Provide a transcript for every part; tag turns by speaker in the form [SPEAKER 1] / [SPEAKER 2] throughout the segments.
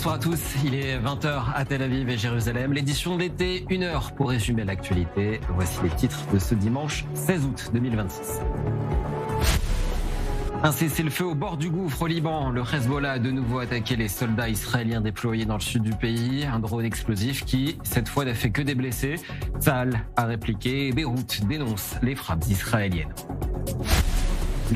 [SPEAKER 1] Bonsoir à tous, il est 20h à Tel Aviv et Jérusalem. L'édition d'été, 1 heure pour résumer l'actualité. Voici les titres de ce dimanche 16 août 2026. Un cessez-le-feu au bord du gouffre au Liban. Le Hezbollah a de nouveau attaqué les soldats israéliens déployés dans le sud du pays. Un drone explosif qui, cette fois, n'a fait que des blessés. Tsahal a répliqué et Beyrouth dénonce les frappes israéliennes.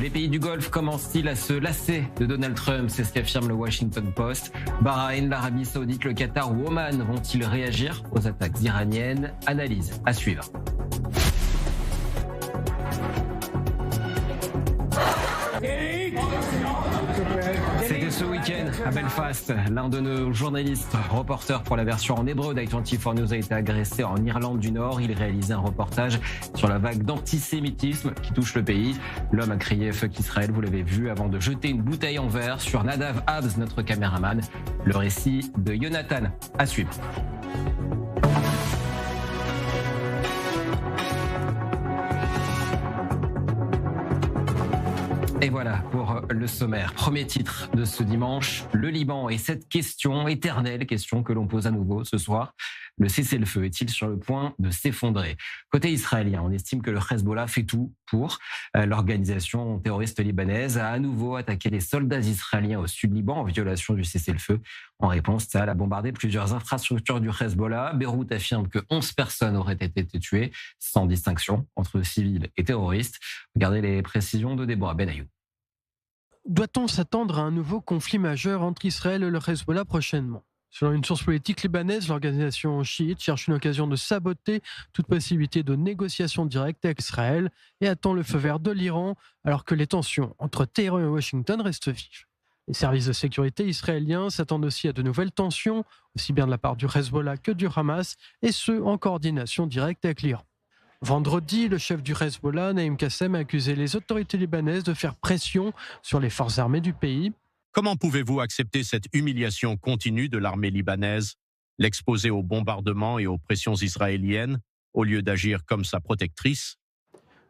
[SPEAKER 1] Les pays du Golfe commencent-ils à se lasser de Donald Trump? C'est ce qu'affirme le Washington Post. Bahreïn, l'Arabie Saoudite, le Qatar ou Oman vont-ils réagir aux attaques iraniennes? Analyse à suivre. C'était ce week-end à Belfast. L'un de nos journalistes, reporter pour la version en hébreu d'I24 News, a été agressé en Irlande du Nord. Il réalisait un reportage sur la vague d'antisémitisme qui touche le pays. L'homme a crié Fuck Israël, vous l'avez vu, avant de jeter une bouteille en verre sur Nadav Habs, notre caméraman. Le récit de Jonathan à suivre. Et voilà pour le sommaire. Premier titre de ce dimanche, le Liban et cette question, éternelle question que l'on pose à nouveau ce soir. Le cessez-le-feu est-il sur le point de s'effondrer? Côté israélien, on estime que le Hezbollah fait tout pour. L'organisation terroriste libanaise a à nouveau attaqué les soldats israéliens au sud Liban en violation du cessez-le-feu. En réponse, Tsahal a bombardé plusieurs infrastructures du Hezbollah. Beyrouth affirme que 11 personnes auraient été tuées, sans distinction entre civils et terroristes. Regardez les précisions de Déborah Benayoun.
[SPEAKER 2] Doit-on s'attendre à un nouveau conflit majeur entre Israël et le Hezbollah prochainement? Selon une source politique libanaise, l'organisation chiite cherche une occasion de saboter toute possibilité de négociation directe avec Israël et attend le feu vert de l'Iran alors que les tensions entre Téhéran et Washington restent vives. Les services de sécurité israéliens s'attendent aussi à de nouvelles tensions, aussi bien de la part du Hezbollah que du Hamas, et ce, en coordination directe avec l'Iran. Vendredi, le chef du Hezbollah, Naïm Qassem, a accusé les autorités libanaises de faire pression sur les forces armées du pays.
[SPEAKER 3] Comment pouvez-vous accepter cette humiliation continue de l'armée libanaise, l'exposer aux bombardements et aux pressions israéliennes, au lieu d'agir comme sa protectrice?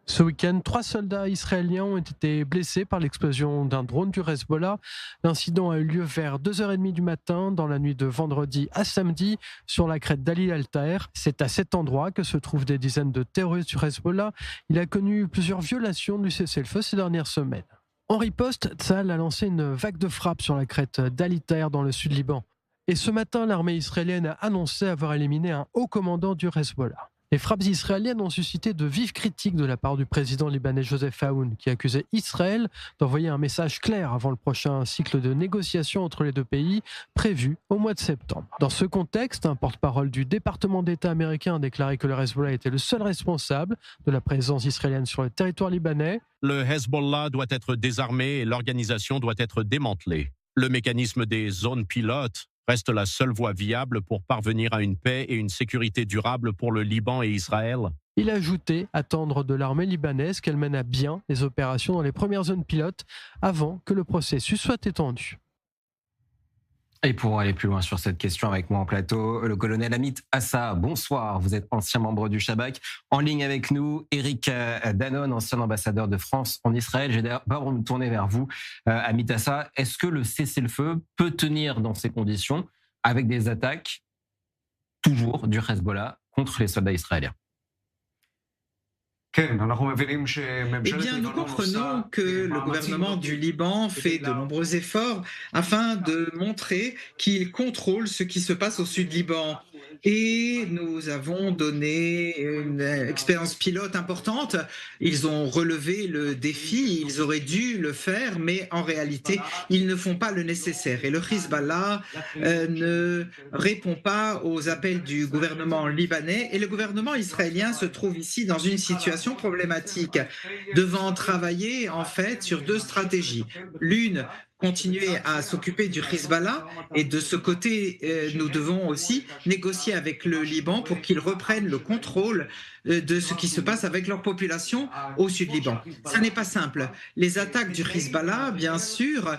[SPEAKER 2] Ce week-end, 3 soldats israéliens ont été blessés par l'explosion d'un drone du Hezbollah. L'incident a eu lieu vers 2h30 du matin, dans la nuit de vendredi à samedi, sur la crête d'Ali Altaer. C'est à cet endroit que se trouvent des dizaines de terroristes du Hezbollah. Il a connu plusieurs violations du cessez-le-feu ces dernières semaines. En riposte, Tsahal a lancé une vague de frappes sur la crête d'Ali Altaer dans le sud Liban. Et ce matin, l'armée israélienne a annoncé avoir éliminé un haut commandant du Hezbollah. Les frappes israéliennes ont suscité de vives critiques de la part du président libanais Joseph Aoun, qui accusait Israël d'envoyer un message clair avant le prochain cycle de négociations entre les deux pays, prévu au mois de septembre. Dans ce contexte, un porte-parole du département d'État américain a déclaré que le Hezbollah était le seul responsable de la présence israélienne sur le territoire libanais.
[SPEAKER 3] Le Hezbollah doit être désarmé et l'organisation doit être démantelée. Le mécanisme des zones pilotes reste la seule voie viable pour parvenir à une paix et une sécurité durable pour le Liban et Israël.
[SPEAKER 2] Il a ajouté attendre de l'armée libanaise qu'elle mène à bien les opérations dans les premières zones pilotes avant que le processus soit étendu.
[SPEAKER 1] Et pour aller plus loin sur cette question avec moi en plateau, le colonel Amit Assa. Bonsoir, vous êtes ancien membre du Shabak. En ligne avec nous, Eric Danon, ancien ambassadeur de France en Israël. Je vais d'abord me tourner vers vous, Amit Assa. Est-ce que le cessez-le-feu peut tenir dans ces conditions avec des attaques toujours du Hezbollah contre les soldats israéliens?
[SPEAKER 4] Eh bien, nous comprenons que le gouvernement du Liban fait de nombreux efforts afin de montrer qu'il contrôle ce qui se passe au sud Liban. Et nous avons donné une expérience pilote importante. Ils ont relevé le défi, ils auraient dû le faire, mais en réalité, ils ne font pas le nécessaire. Et le Hezbollah ne répond pas aux appels du gouvernement libanais. Et le gouvernement israélien se trouve ici dans une situation problématique, devant travailler en fait sur 2 stratégies. L'une, continuer à s'occuper du Hezbollah, et de ce côté, nous devons aussi négocier avec le Liban pour qu'ils reprennent le contrôle de ce qui se passe avec leur population au sud Liban. Ça n'est pas simple. Les attaques du Hezbollah, bien sûr,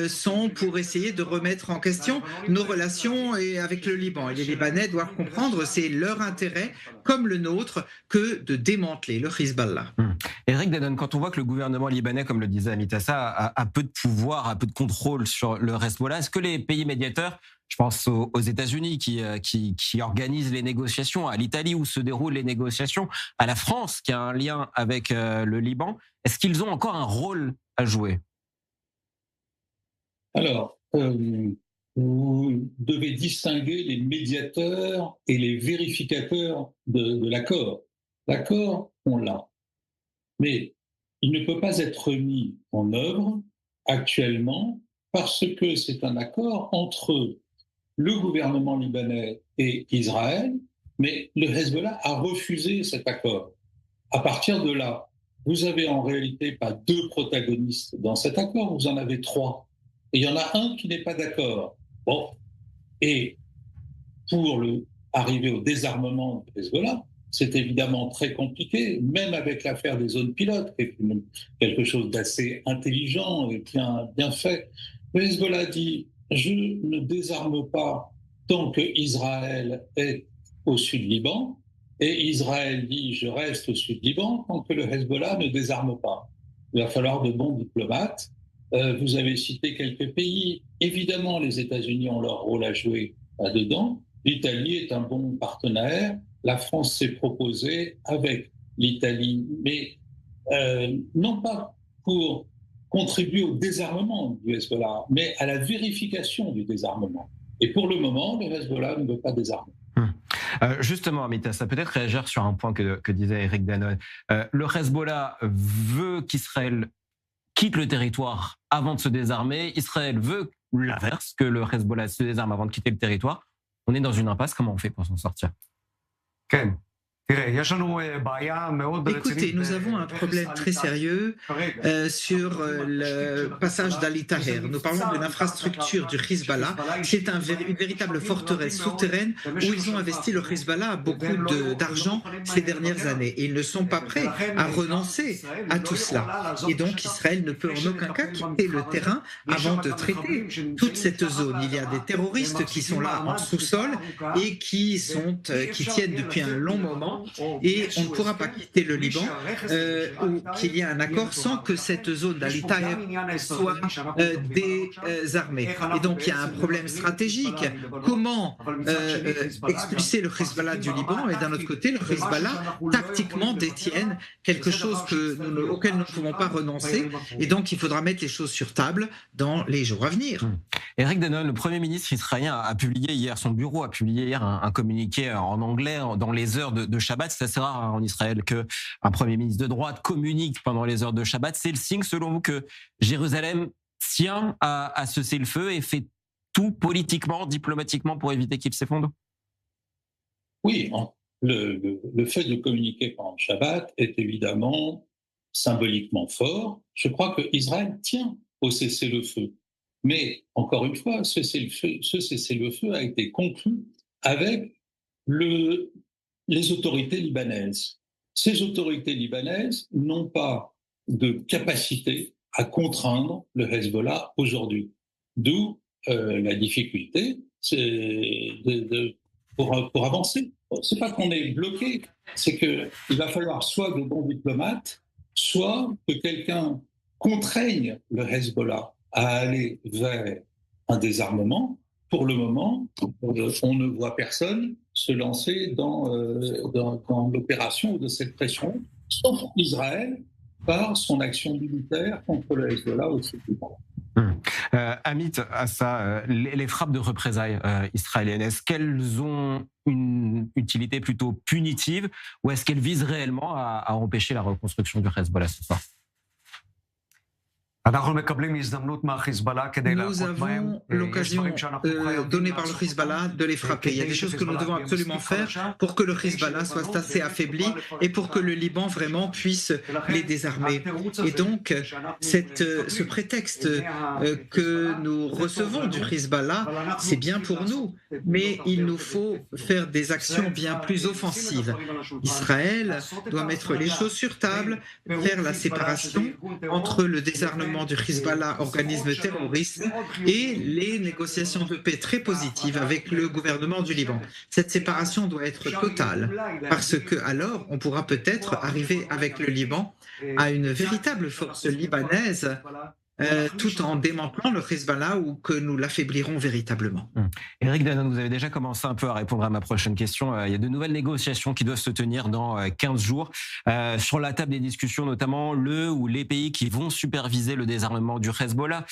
[SPEAKER 4] sont pour essayer de remettre en question nos relations avec le Liban. Et les Libanais doivent comprendre, c'est leur intérêt, comme le nôtre, que de démanteler le Hezbollah.
[SPEAKER 1] Eric Danon, quand on voit que le gouvernement libanais, comme le disait Amit Assa, a peu de pouvoir, a peu de contrôle sur le Hezbollah. Est-ce que les pays médiateurs, je pense aux États-Unis qui organisent les négociations, à l'Italie où se déroulent les négociations, à la France qui a un lien avec le Liban, est-ce qu'ils ont encore un rôle à jouer?
[SPEAKER 5] Alors, vous devez distinguer les médiateurs et les vérificateurs de l'accord. L'accord, on l'a. Mais il ne peut pas être mis en œuvre actuellement parce que c'est un accord entre le gouvernement libanais et Israël, mais le Hezbollah a refusé cet accord. À partir de là, vous avez en réalité pas 2 protagonistes dans cet accord, vous en avez 3. Et il y en a un qui n'est pas d'accord. Bon. Et pour arriver au désarmement du Hezbollah, c'est évidemment très compliqué, même avec l'affaire des zones pilotes, qui est quelque chose d'assez intelligent et bien fait. Le Hezbollah dit « je ne désarme pas tant qu'Israël est au sud-Liban », et Israël dit « je reste au sud-Liban tant que le Hezbollah ne désarme pas ». Il va falloir de bons diplomates. Vous avez cité quelques pays. Évidemment, les États-Unis ont leur rôle à jouer là-dedans. L'Italie est un bon partenaire. La France s'est proposée avec l'Italie, mais non pas pour contribuer au désarmement du Hezbollah, mais à la vérification du désarmement. Et pour le moment, le Hezbollah ne veut pas désarmer.
[SPEAKER 1] Justement, Amita, ça peut être réagir sur un point que disait Eric Danon. Le Hezbollah veut qu'Israël quitte le territoire avant de se désarmer. Israël veut l'inverse, que le Hezbollah se désarme avant de quitter le territoire. On est dans une impasse. Comment on fait pour s'en sortir?
[SPEAKER 4] Écoutez, nous avons un problème très sérieux sur le passage d'Ali Taher. Nous parlons d'une infrastructure du Hezbollah. C'est une véritable forteresse souterraine où ils ont investi. Le Hezbollah a beaucoup d'argent ces dernières années et ils ne sont pas prêts à renoncer à tout cela. Et donc Israël ne peut en aucun cas quitter le terrain avant de traiter toute cette zone. Il y a des terroristes qui sont là en sous-sol et qui tiennent depuis un long moment. Et on ne pourra pas quitter le Liban ou qu'il y ait un accord sans que cette zone d'Ali Taher soit désarmée. Et donc il y a un problème stratégique. Comment expulser le Hezbollah du Liban? Et d'un autre côté, le Hezbollah tactiquement détienne quelque chose auquel nous ne pouvons pas renoncer. Et donc il faudra mettre les choses sur table dans les jours à venir.
[SPEAKER 1] Eric Danon, le Premier ministre israélien, a publié hier, son bureau a publié hier un communiqué en anglais dans les heures de Shabbat. C'est assez rare en Israël qu'un Premier ministre de droite communique pendant les heures de Shabbat. C'est le signe, selon vous, que Jérusalem tient à ce cessez-le-feu et fait tout politiquement, diplomatiquement pour éviter qu'il s'effondre?
[SPEAKER 5] Oui, le fait de communiquer pendant Shabbat est évidemment symboliquement fort. Je crois qu'Israël tient au cessez-le-feu. Mais, encore une fois, ce cessez-le-feu a été conclu avec les autorités libanaises. Ces autorités libanaises n'ont pas de capacité à contraindre le Hezbollah aujourd'hui. D'où la difficulté pour avancer. Ce n'est pas qu'on est bloqué, c'est qu'il va falloir soit de bons diplomates, soit que quelqu'un contraigne le Hezbollah à aller vers un désarmement. Pour le moment, on ne voit personne se lancer dans l'opération de cette pression, sauf Israël, par son action militaire contre le Hezbollah au Liban.
[SPEAKER 1] Amit, à ça, les frappes de représailles israéliennes, est-ce qu'elles ont une utilité plutôt punitive ou est-ce qu'elles visent réellement à empêcher la reconstruction du Hezbollah ce soir?
[SPEAKER 4] Nous avons l'occasion donnée par le Hezbollah de les frapper. Il y a des choses que nous devons absolument faire pour que le Hezbollah soit assez affaibli et pour que le Liban vraiment puisse les désarmer. Et donc, ce prétexte que nous recevons du Hezbollah, c'est bien pour nous, mais il nous faut faire des actions bien plus offensives. Israël doit mettre les choses sur table, faire la séparation entre le désarmement du Hezbollah, organisme terroriste, et les négociations de paix très positives avec le gouvernement du Liban. Cette séparation doit être totale, parce que alors on pourra peut-être arriver avec le Liban à une véritable force libanaise tout en démantelant le Hezbollah ou que nous l'affaiblirons véritablement.
[SPEAKER 1] Éric Danon, vous avez déjà commencé un peu à répondre à ma prochaine question. Il y a de nouvelles négociations qui doivent se tenir dans 15 jours. Sur la table des discussions, notamment le ou les pays qui vont superviser le désarmement du Hezbollah.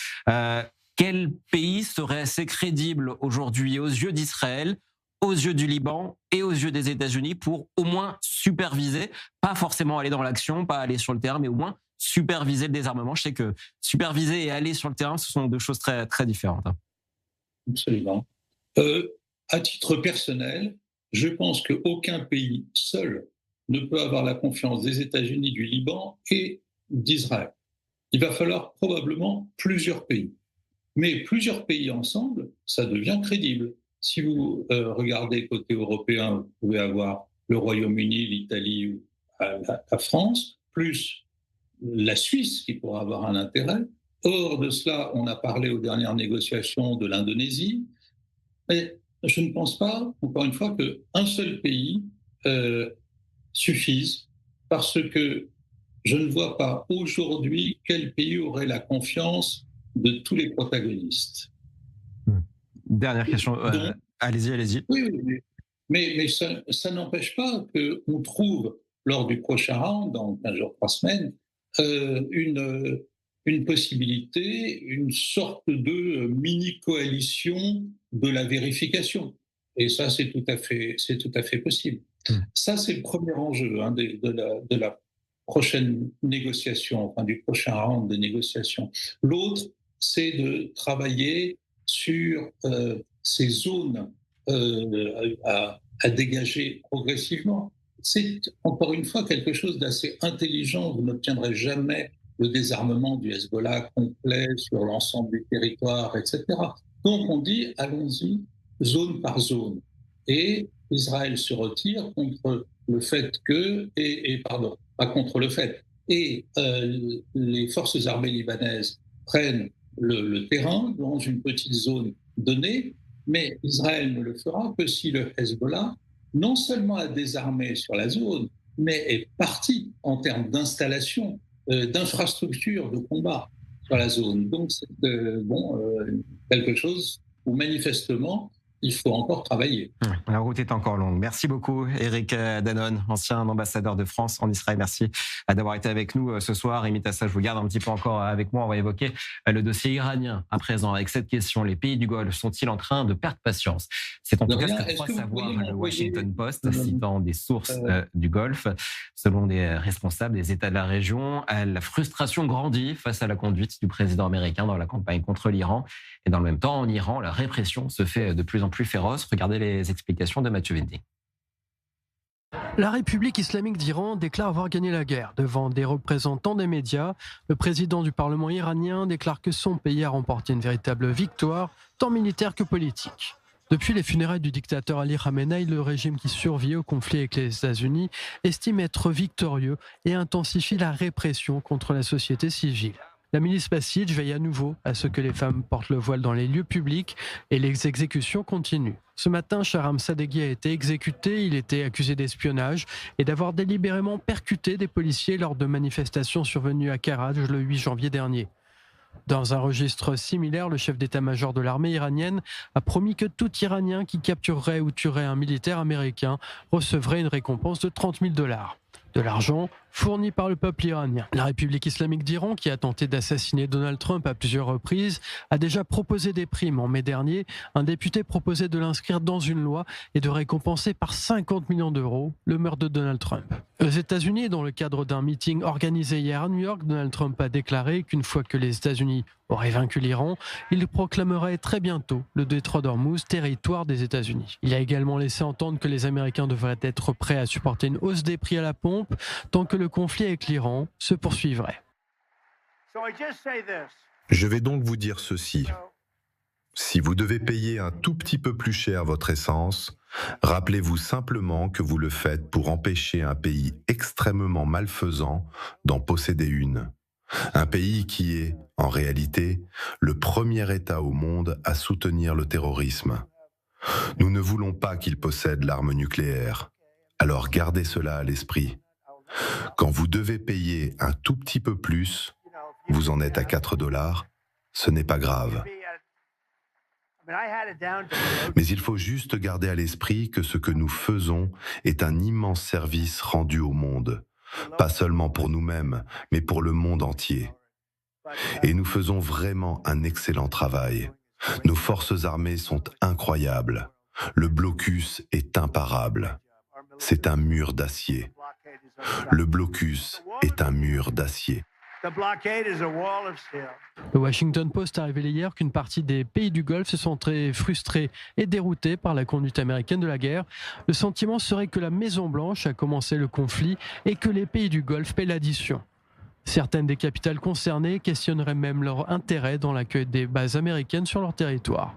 [SPEAKER 1] Quel pays serait assez crédible aujourd'hui aux yeux d'Israël, aux yeux du Liban et aux yeux des États-Unis pour au moins superviser, pas forcément aller dans l'action, pas aller sur le terrain, mais au moins superviser le désarmement? Je sais que superviser et aller sur le terrain, ce sont deux choses très, très différentes.
[SPEAKER 5] Absolument. À titre personnel, je pense qu'aucun pays seul ne peut avoir la confiance des États-Unis, du Liban et d'Israël. Il va falloir probablement plusieurs pays. Mais plusieurs pays ensemble, ça devient crédible. Si vous regardez côté européen, vous pouvez avoir le Royaume-Uni, l'Italie ou la France, plus la Suisse qui pourra avoir un intérêt. Hors de cela, on a parlé aux dernières négociations de l'Indonésie. Mais je ne pense pas, encore une fois, qu'un seul pays suffise, parce que je ne vois pas aujourd'hui quel pays aurait la confiance de tous les protagonistes.
[SPEAKER 1] Dernière question. Allez-y.
[SPEAKER 5] Oui. Mais ça n'empêche pas qu'on trouve, lors du prochain round, dans 15 jours, 3 semaines, une possibilité, une sorte de mini-coalition de la vérification. Et ça, c'est tout à fait possible. Ça, c'est le premier enjeu de la prochaine négociation, enfin du prochain round de négociations. L'autre, c'est de travailler sur ces zones à dégager progressivement. C'est encore une fois quelque chose d'assez intelligent. Vous n'obtiendrez jamais le désarmement du Hezbollah complet sur l'ensemble du territoire, etc. Donc on dit, allons-y zone par zone. Et Israël se retire contre le fait que, pas contre le fait, et les forces armées libanaises prennent le terrain dans une petite zone donnée, mais Israël ne le fera que si le Hezbollah non seulement a désarmé sur la zone, mais est parti en termes d'installation, d'infrastructures de combat sur la zone. Donc c'est quelque chose où manifestement il faut encore travailler.
[SPEAKER 1] La route est encore longue. Merci beaucoup, Éric Danon, ancien ambassadeur de France en Israël. Merci d'avoir été avec nous ce soir. Limite à ça, je vous garde un petit peu encore avec moi. On va évoquer le dossier iranien à présent avec cette question. Les pays du Golfe sont-ils en train de perdre patience? C'est en tout cas ce que croit savoir le Washington Post, citant des sources du Golfe. Selon des responsables des États de la région, la frustration grandit face à la conduite du président américain dans la campagne contre l'Iran. Et dans le même temps, en Iran, la répression se fait de plus en plus féroce. Regardez les explications de Mathieu Vendy.
[SPEAKER 2] La République islamique d'Iran déclare avoir gagné la guerre. Devant des représentants des médias, le président du Parlement iranien déclare que son pays a remporté une véritable victoire, tant militaire que politique. Depuis les funérailles du dictateur Ali Khamenei, le régime qui survit au conflit avec les États-Unis estime être victorieux et intensifie la répression contre la société civile. La milice Basij veille à nouveau à ce que les femmes portent le voile dans les lieux publics et les exécutions continuent. Ce matin, Shahram Sadeghi a été exécuté. Il était accusé d'espionnage et d'avoir délibérément percuté des policiers lors de manifestations survenues à Karaj le 8 janvier dernier. Dans un registre similaire, le chef d'état-major de l'armée iranienne a promis que tout Iranien qui capturerait ou tuerait un militaire américain recevrait une récompense de $30 000. De l'argent fourni par le peuple iranien. La République islamique d'Iran, qui a tenté d'assassiner Donald Trump à plusieurs reprises, a déjà proposé des primes. En mai dernier, un député proposait de l'inscrire dans une loi et de récompenser par 50 millions d'euros le meurtre de Donald Trump. Aux États-Unis, dans le cadre d'un meeting organisé hier à New York, Donald Trump a déclaré qu'une fois que les États-Unis auraient vaincu l'Iran, il proclamerait très bientôt le détroit d'Ormuz territoire des États-Unis. Il a également laissé entendre que les Américains devraient être prêts à supporter une hausse des prix à la pompe tant que le conflit avec l'Iran se poursuivrait.
[SPEAKER 6] Je vais donc vous dire ceci. Si vous devez payer un tout petit peu plus cher votre essence, rappelez-vous simplement que vous le faites pour empêcher un pays extrêmement malfaisant d'en posséder une. Un pays qui est, en réalité, le premier État au monde à soutenir le terrorisme. Nous ne voulons pas qu'il possède l'arme nucléaire. Alors gardez cela à l'esprit. Quand vous devez payer un tout petit peu plus, vous en êtes à $4, ce n'est pas grave. Mais il faut juste garder à l'esprit que ce que nous faisons est un immense service rendu au monde, pas seulement pour nous-mêmes, mais pour le monde entier. Et nous faisons vraiment un excellent travail. Nos forces armées sont incroyables. Le blocus est imparable. C'est un mur d'acier. Le blocus est un mur d'acier.
[SPEAKER 2] Le Washington Post a révélé hier qu'une partie des pays du Golfe se sont très frustrés et déroutés par la conduite américaine de la guerre. Le sentiment serait que la Maison-Blanche a commencé le conflit et que les pays du Golfe paient l'addition. Certaines des capitales concernées questionneraient même leur intérêt dans l'accueil des bases américaines sur leur territoire.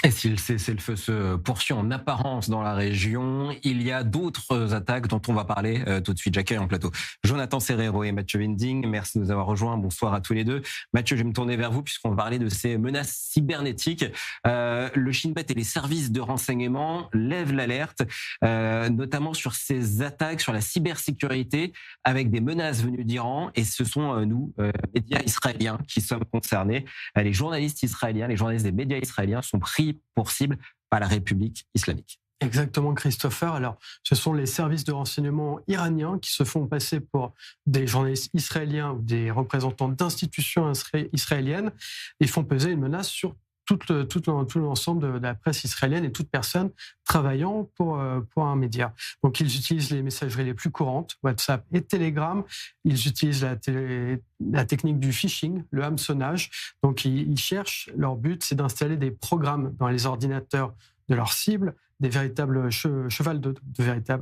[SPEAKER 1] Et si le cessez-le-feu se poursuit en apparence dans la région, il y a d'autres attaques dont on va parler tout de suite. J'accueille en plateau Jonathan Serrero et Mathieu Wending. Merci de nous avoir rejoints. Bonsoir à tous les deux. Mathieu, je vais me tourner vers vous puisqu'on va parler de ces menaces cybernétiques. Le Shin Bet et les services de renseignement lèvent l'alerte, notamment sur ces attaques, sur la cybersécurité, avec des menaces venues d'Iran. Et ce sont nous, médias israéliens, qui sommes concernés. Les journalistes israéliens, les journalistes des médias israéliens sont pris pour cible par la République islamique.
[SPEAKER 2] Exactement, Christopher. Alors, ce sont les services de renseignement iraniens qui se font passer pour des journalistes israéliens ou des représentants d'institutions israéliennes et font peser une menace sur tout l'ensemble de la presse israélienne et toute personne travaillant pour un média. Donc, ils utilisent les messageries les plus courantes, WhatsApp et Telegram. Ils utilisent la technique du phishing, le hameçonnage. Donc, ils cherchent, leur but, c'est d'installer des programmes dans les ordinateurs de leur cible, des véritables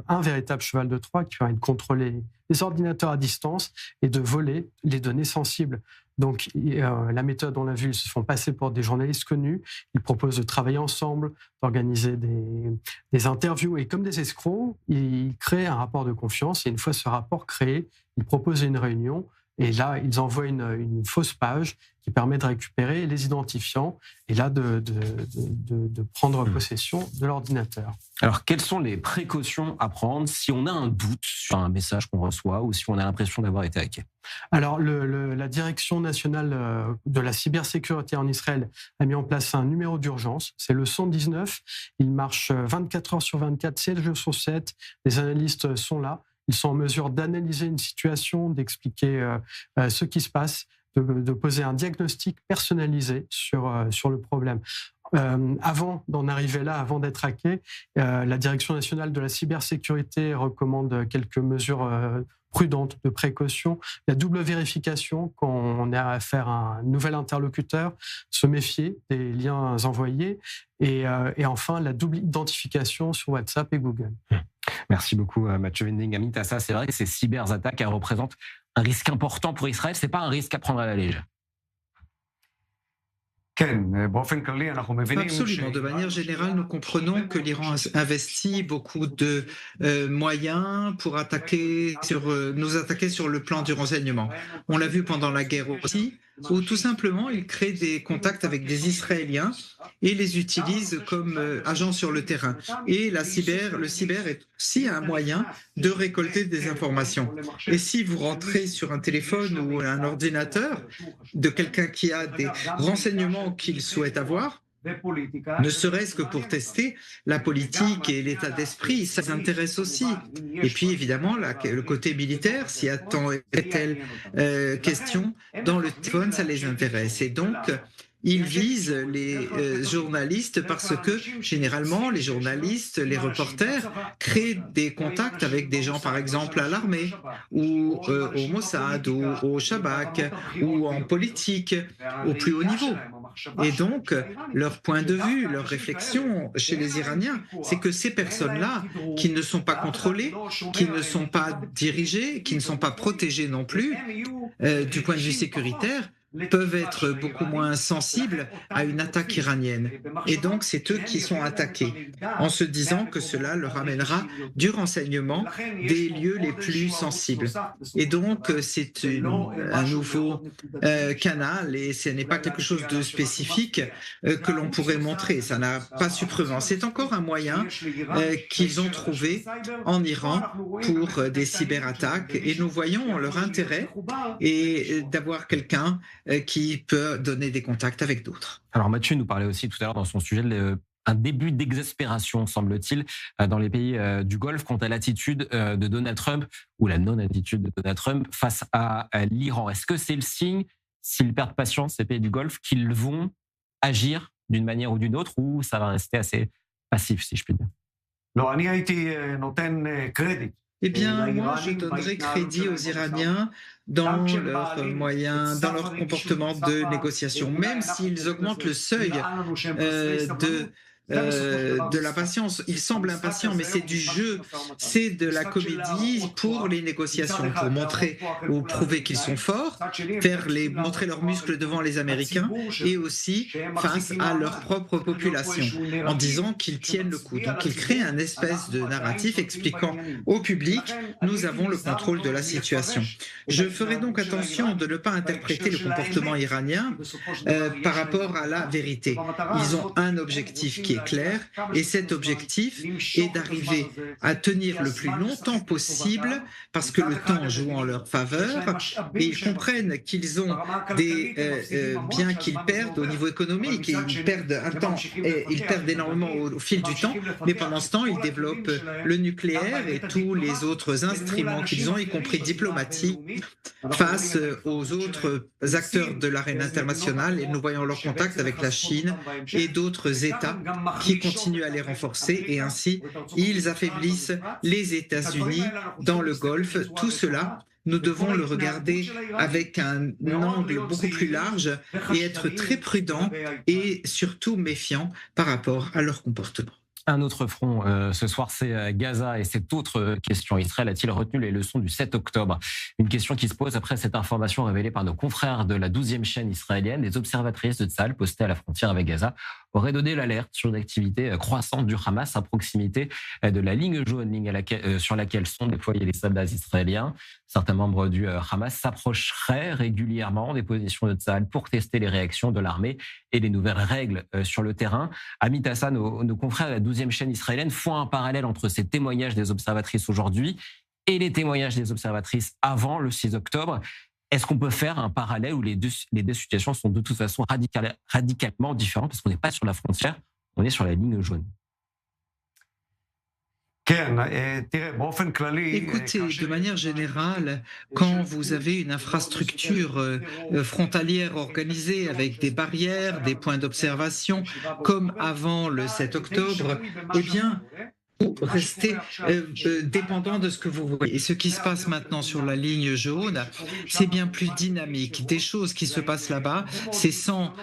[SPEAKER 2] un véritable cheval de Troie qui permet de contrôler les ordinateurs à distance et de voler les données sensibles. Donc, la méthode, on l'a vu, ils se font passer pour des journalistes connus. Ils proposent de travailler ensemble, d'organiser des interviews. Et comme des escrocs, ils créent un rapport de confiance. Et une fois ce rapport créé, ils proposent une réunion. Et là, ils envoient une fausse page qui permet de récupérer les identifiants et là de prendre possession de l'ordinateur.
[SPEAKER 1] Alors, quelles sont les précautions à prendre si on a un doute sur un message qu'on reçoit ou si on a l'impression d'avoir été hacké?
[SPEAKER 2] Alors, la Direction nationale de la cybersécurité en Israël a mis en place un numéro d'urgence. C'est le 119. Il marche 24 heures sur 24, 7 jours sur 7. Les analystes sont là. Ils sont en mesure d'analyser une situation, d'expliquer ce qui se passe, de poser un diagnostic personnalisé sur le problème. Avant d'en arriver là, avant d'être hacké, la Direction nationale de la cybersécurité recommande quelques mesures prudentes de précaution. La double vérification quand on a affaire à un nouvel interlocuteur, se méfier des liens envoyés et enfin la double identification sur WhatsApp et Google.
[SPEAKER 1] Merci beaucoup Mathieu Wending. Amit Assa, c'est vrai que ces cyberattaques représentent un risque important pour Israël. C'est pas un risque à prendre à la légère.
[SPEAKER 4] Absolument. De manière générale, nous comprenons que l'Iran investit beaucoup de moyens pour nous attaquer sur le plan du renseignement. On l'a vu pendant la guerre aussi, où tout simplement, ils créent des contacts avec des Israéliens et les utilisent comme agents sur le terrain. Et le cyber est aussi un moyen de récolter des informations. Et si vous rentrez sur un téléphone ou un ordinateur de quelqu'un qui a des renseignements qu'il souhaite avoir, ne serait-ce que pour tester la politique et l'état d'esprit, ça s'intéresse aussi. Et puis évidemment, le côté militaire, s'il y a tant et telle question, dans le téléphone, ça les intéresse. Et donc, ils visent les journalistes parce que généralement les journalistes, les reporters créent des contacts avec des gens par exemple à l'armée ou au Mossad ou au Shabak ou en politique au plus haut niveau. Et donc leur point de vue, leur réflexion chez les Iraniens, c'est que ces personnes-là qui ne sont pas contrôlées, qui ne sont pas dirigées, qui ne sont pas protégées non plus du point de vue sécuritaire, peuvent être beaucoup moins sensibles à une attaque iranienne. Et donc, c'est eux qui sont attaqués, en se disant que cela leur amènera du renseignement des lieux les plus sensibles. Et donc, c'est un nouveau canal, et ce n'est pas quelque chose de spécifique que l'on pourrait montrer. Ça n'a pas surprenant. C'est encore un moyen qu'ils ont trouvé en Iran pour des cyberattaques, et nous voyons leur intérêt et d'avoir quelqu'un qui peut donner des contacts avec d'autres.
[SPEAKER 1] Alors Mathieu nous parlait aussi tout à l'heure dans son sujet un début d'exaspération, semble-t-il, dans les pays du Golfe quant à l'attitude de Donald Trump ou la non-attitude de Donald Trump face à l'Iran. Est-ce que c'est le signe, s'ils perdent patience, ces pays du Golfe, qu'ils vont agir d'une manière ou d'une autre, ou ça va rester assez passif, si je puis dire?
[SPEAKER 4] Eh bien, moi, je donnerais crédit aux Iraniens dans leurs moyens, dans leur comportement de négociation, même s'ils augmentent le seuil de la patience. Ils semblent impatients, mais c'est du jeu, c'est de la comédie pour les négociations, pour montrer ou prouver qu'ils sont forts, montrer leurs muscles devant les Américains et aussi face à leur propre population, en disant qu'ils tiennent le coup. Donc ils créent un espèce de narratif expliquant au public « nous avons le contrôle de la situation ». Je ferai donc attention de ne pas interpréter le comportement iranien par rapport à la vérité. Ils ont un objectif qui est clair, et cet objectif est d'arriver à tenir le plus longtemps possible parce que le temps joue en leur faveur, et ils comprennent qu'ils ont des biens qu'ils perdent au niveau économique, et ils perdent un temps, et ils perdent énormément au fil du temps, mais pendant ce temps ils développent le nucléaire et tous les autres instruments qu'ils ont, y compris diplomatiques, face aux autres acteurs de l'arène internationale, et nous voyons leur contact avec la Chine et d'autres États qui continuent à les renforcer, et ainsi ils affaiblissent les États-Unis dans le Golfe. Tout cela, nous devons le regarder avec un angle beaucoup plus large et être très prudents et surtout méfiants par rapport à leur comportement.
[SPEAKER 1] Un autre front ce soir, c'est Gaza, et cette autre question. Israël a-t-il retenu les leçons du 7 octobre? Une question qui se pose après cette information révélée par nos confrères de la 12e chaîne israélienne. Des observatrices de Tsahal postées à la frontière avec Gaza auraient donné l'alerte sur une activité croissante du Hamas à proximité de la ligne jaune, sur laquelle sont déployés les soldats israéliens. Certains membres du Hamas s'approcheraient régulièrement des positions de Tsahal pour tester les réactions de l'armée et les nouvelles règles sur le terrain. Amit Hassan, nos confrères de la 12e chaîne israélienne font un parallèle entre ces témoignages des observatrices aujourd'hui et les témoignages des observatrices avant le 6 octobre. Est-ce qu'on peut faire un parallèle où les deux situations sont de toute façon radicalement différentes, parce qu'on n'est pas sur la frontière, on est sur la ligne jaune?
[SPEAKER 4] Écoutez, de manière générale, quand vous avez une infrastructure frontalière organisée avec des barrières, des points d'observation, comme avant le 7 octobre, eh bien, vous restez dépendant de ce que vous voyez. Et ce qui se passe maintenant sur la ligne jaune, c'est bien plus dynamique. Des choses qui se passent là-bas, c'est sans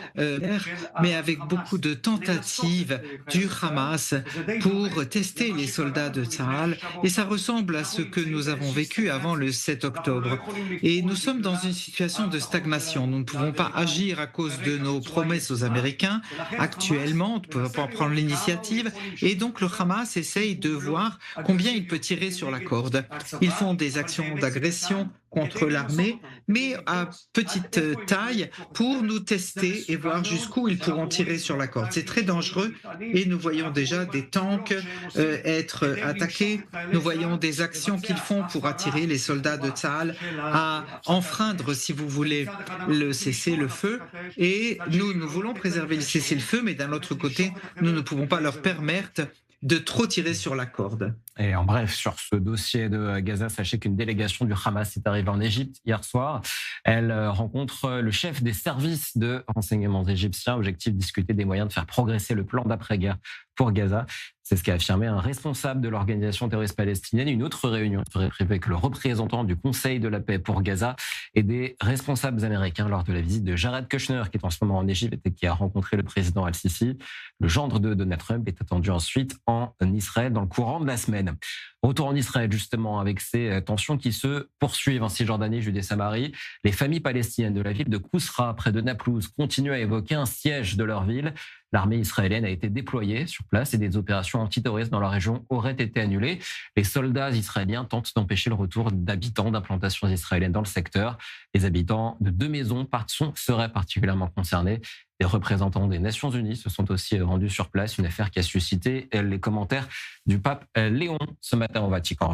[SPEAKER 4] mais avec beaucoup de tentatives du Hamas pour tester les soldats de Tsahal. Et ça ressemble à ce que nous avons vécu avant le 7 octobre. Et nous sommes dans une situation de stagnation. Nous ne pouvons pas agir à cause de nos promesses aux Américains. Actuellement, on ne peut pas prendre l'initiative. Et donc le Hamas essaye de voir combien il peut tirer sur la corde. Ils font des actions d'agression contre l'armée, mais à petite taille, pour nous tester et voir jusqu'où ils pourront tirer sur la corde. C'est très dangereux, et nous voyons déjà des tanks être attaqués. Nous voyons des actions qu'ils font pour attirer les soldats de Tsahal à enfreindre, si vous voulez, le cessez-le-feu. Et nous voulons préserver le cessez-le-feu, mais d'un autre côté, nous ne pouvons pas leur permettre de trop tirer sur la corde.
[SPEAKER 1] Et en bref, sur ce dossier de Gaza, sachez qu'une délégation du Hamas est arrivée en Égypte hier soir. Elle rencontre le chef des services de renseignement égyptiens. Objectif, discuter des moyens de faire progresser le plan d'après-guerre pour Gaza. C'est ce qu'a affirmé un responsable de l'organisation terroriste palestinienne. Une autre réunion serait prévue avec le représentant du Conseil de la paix pour Gaza et des responsables américains lors de la visite de Jared Kushner, qui est en ce moment en Égypte et qui a rencontré le président Al-Sisi. Le gendre de Donald Trump est attendu ensuite en Israël dans le courant de la semaine. Retour en Israël, justement, avec ces tensions qui se poursuivent en Cisjordanie, Judée-Samarie. Les familles palestiniennes de la ville de Kousra, près de Naplouse, continuent à évoquer un siège de leur ville. L'armée israélienne a été déployée sur place et des opérations antiterroristes dans la région auraient été annulées. Les soldats israéliens tentent d'empêcher le retour d'habitants d'implantations israéliennes dans le secteur. Les habitants de 2 maisons seraient particulièrement concernés. Les représentants des Nations Unies se sont aussi rendus sur place, une affaire qui a suscité les commentaires du pape Léon ce matin au Vatican.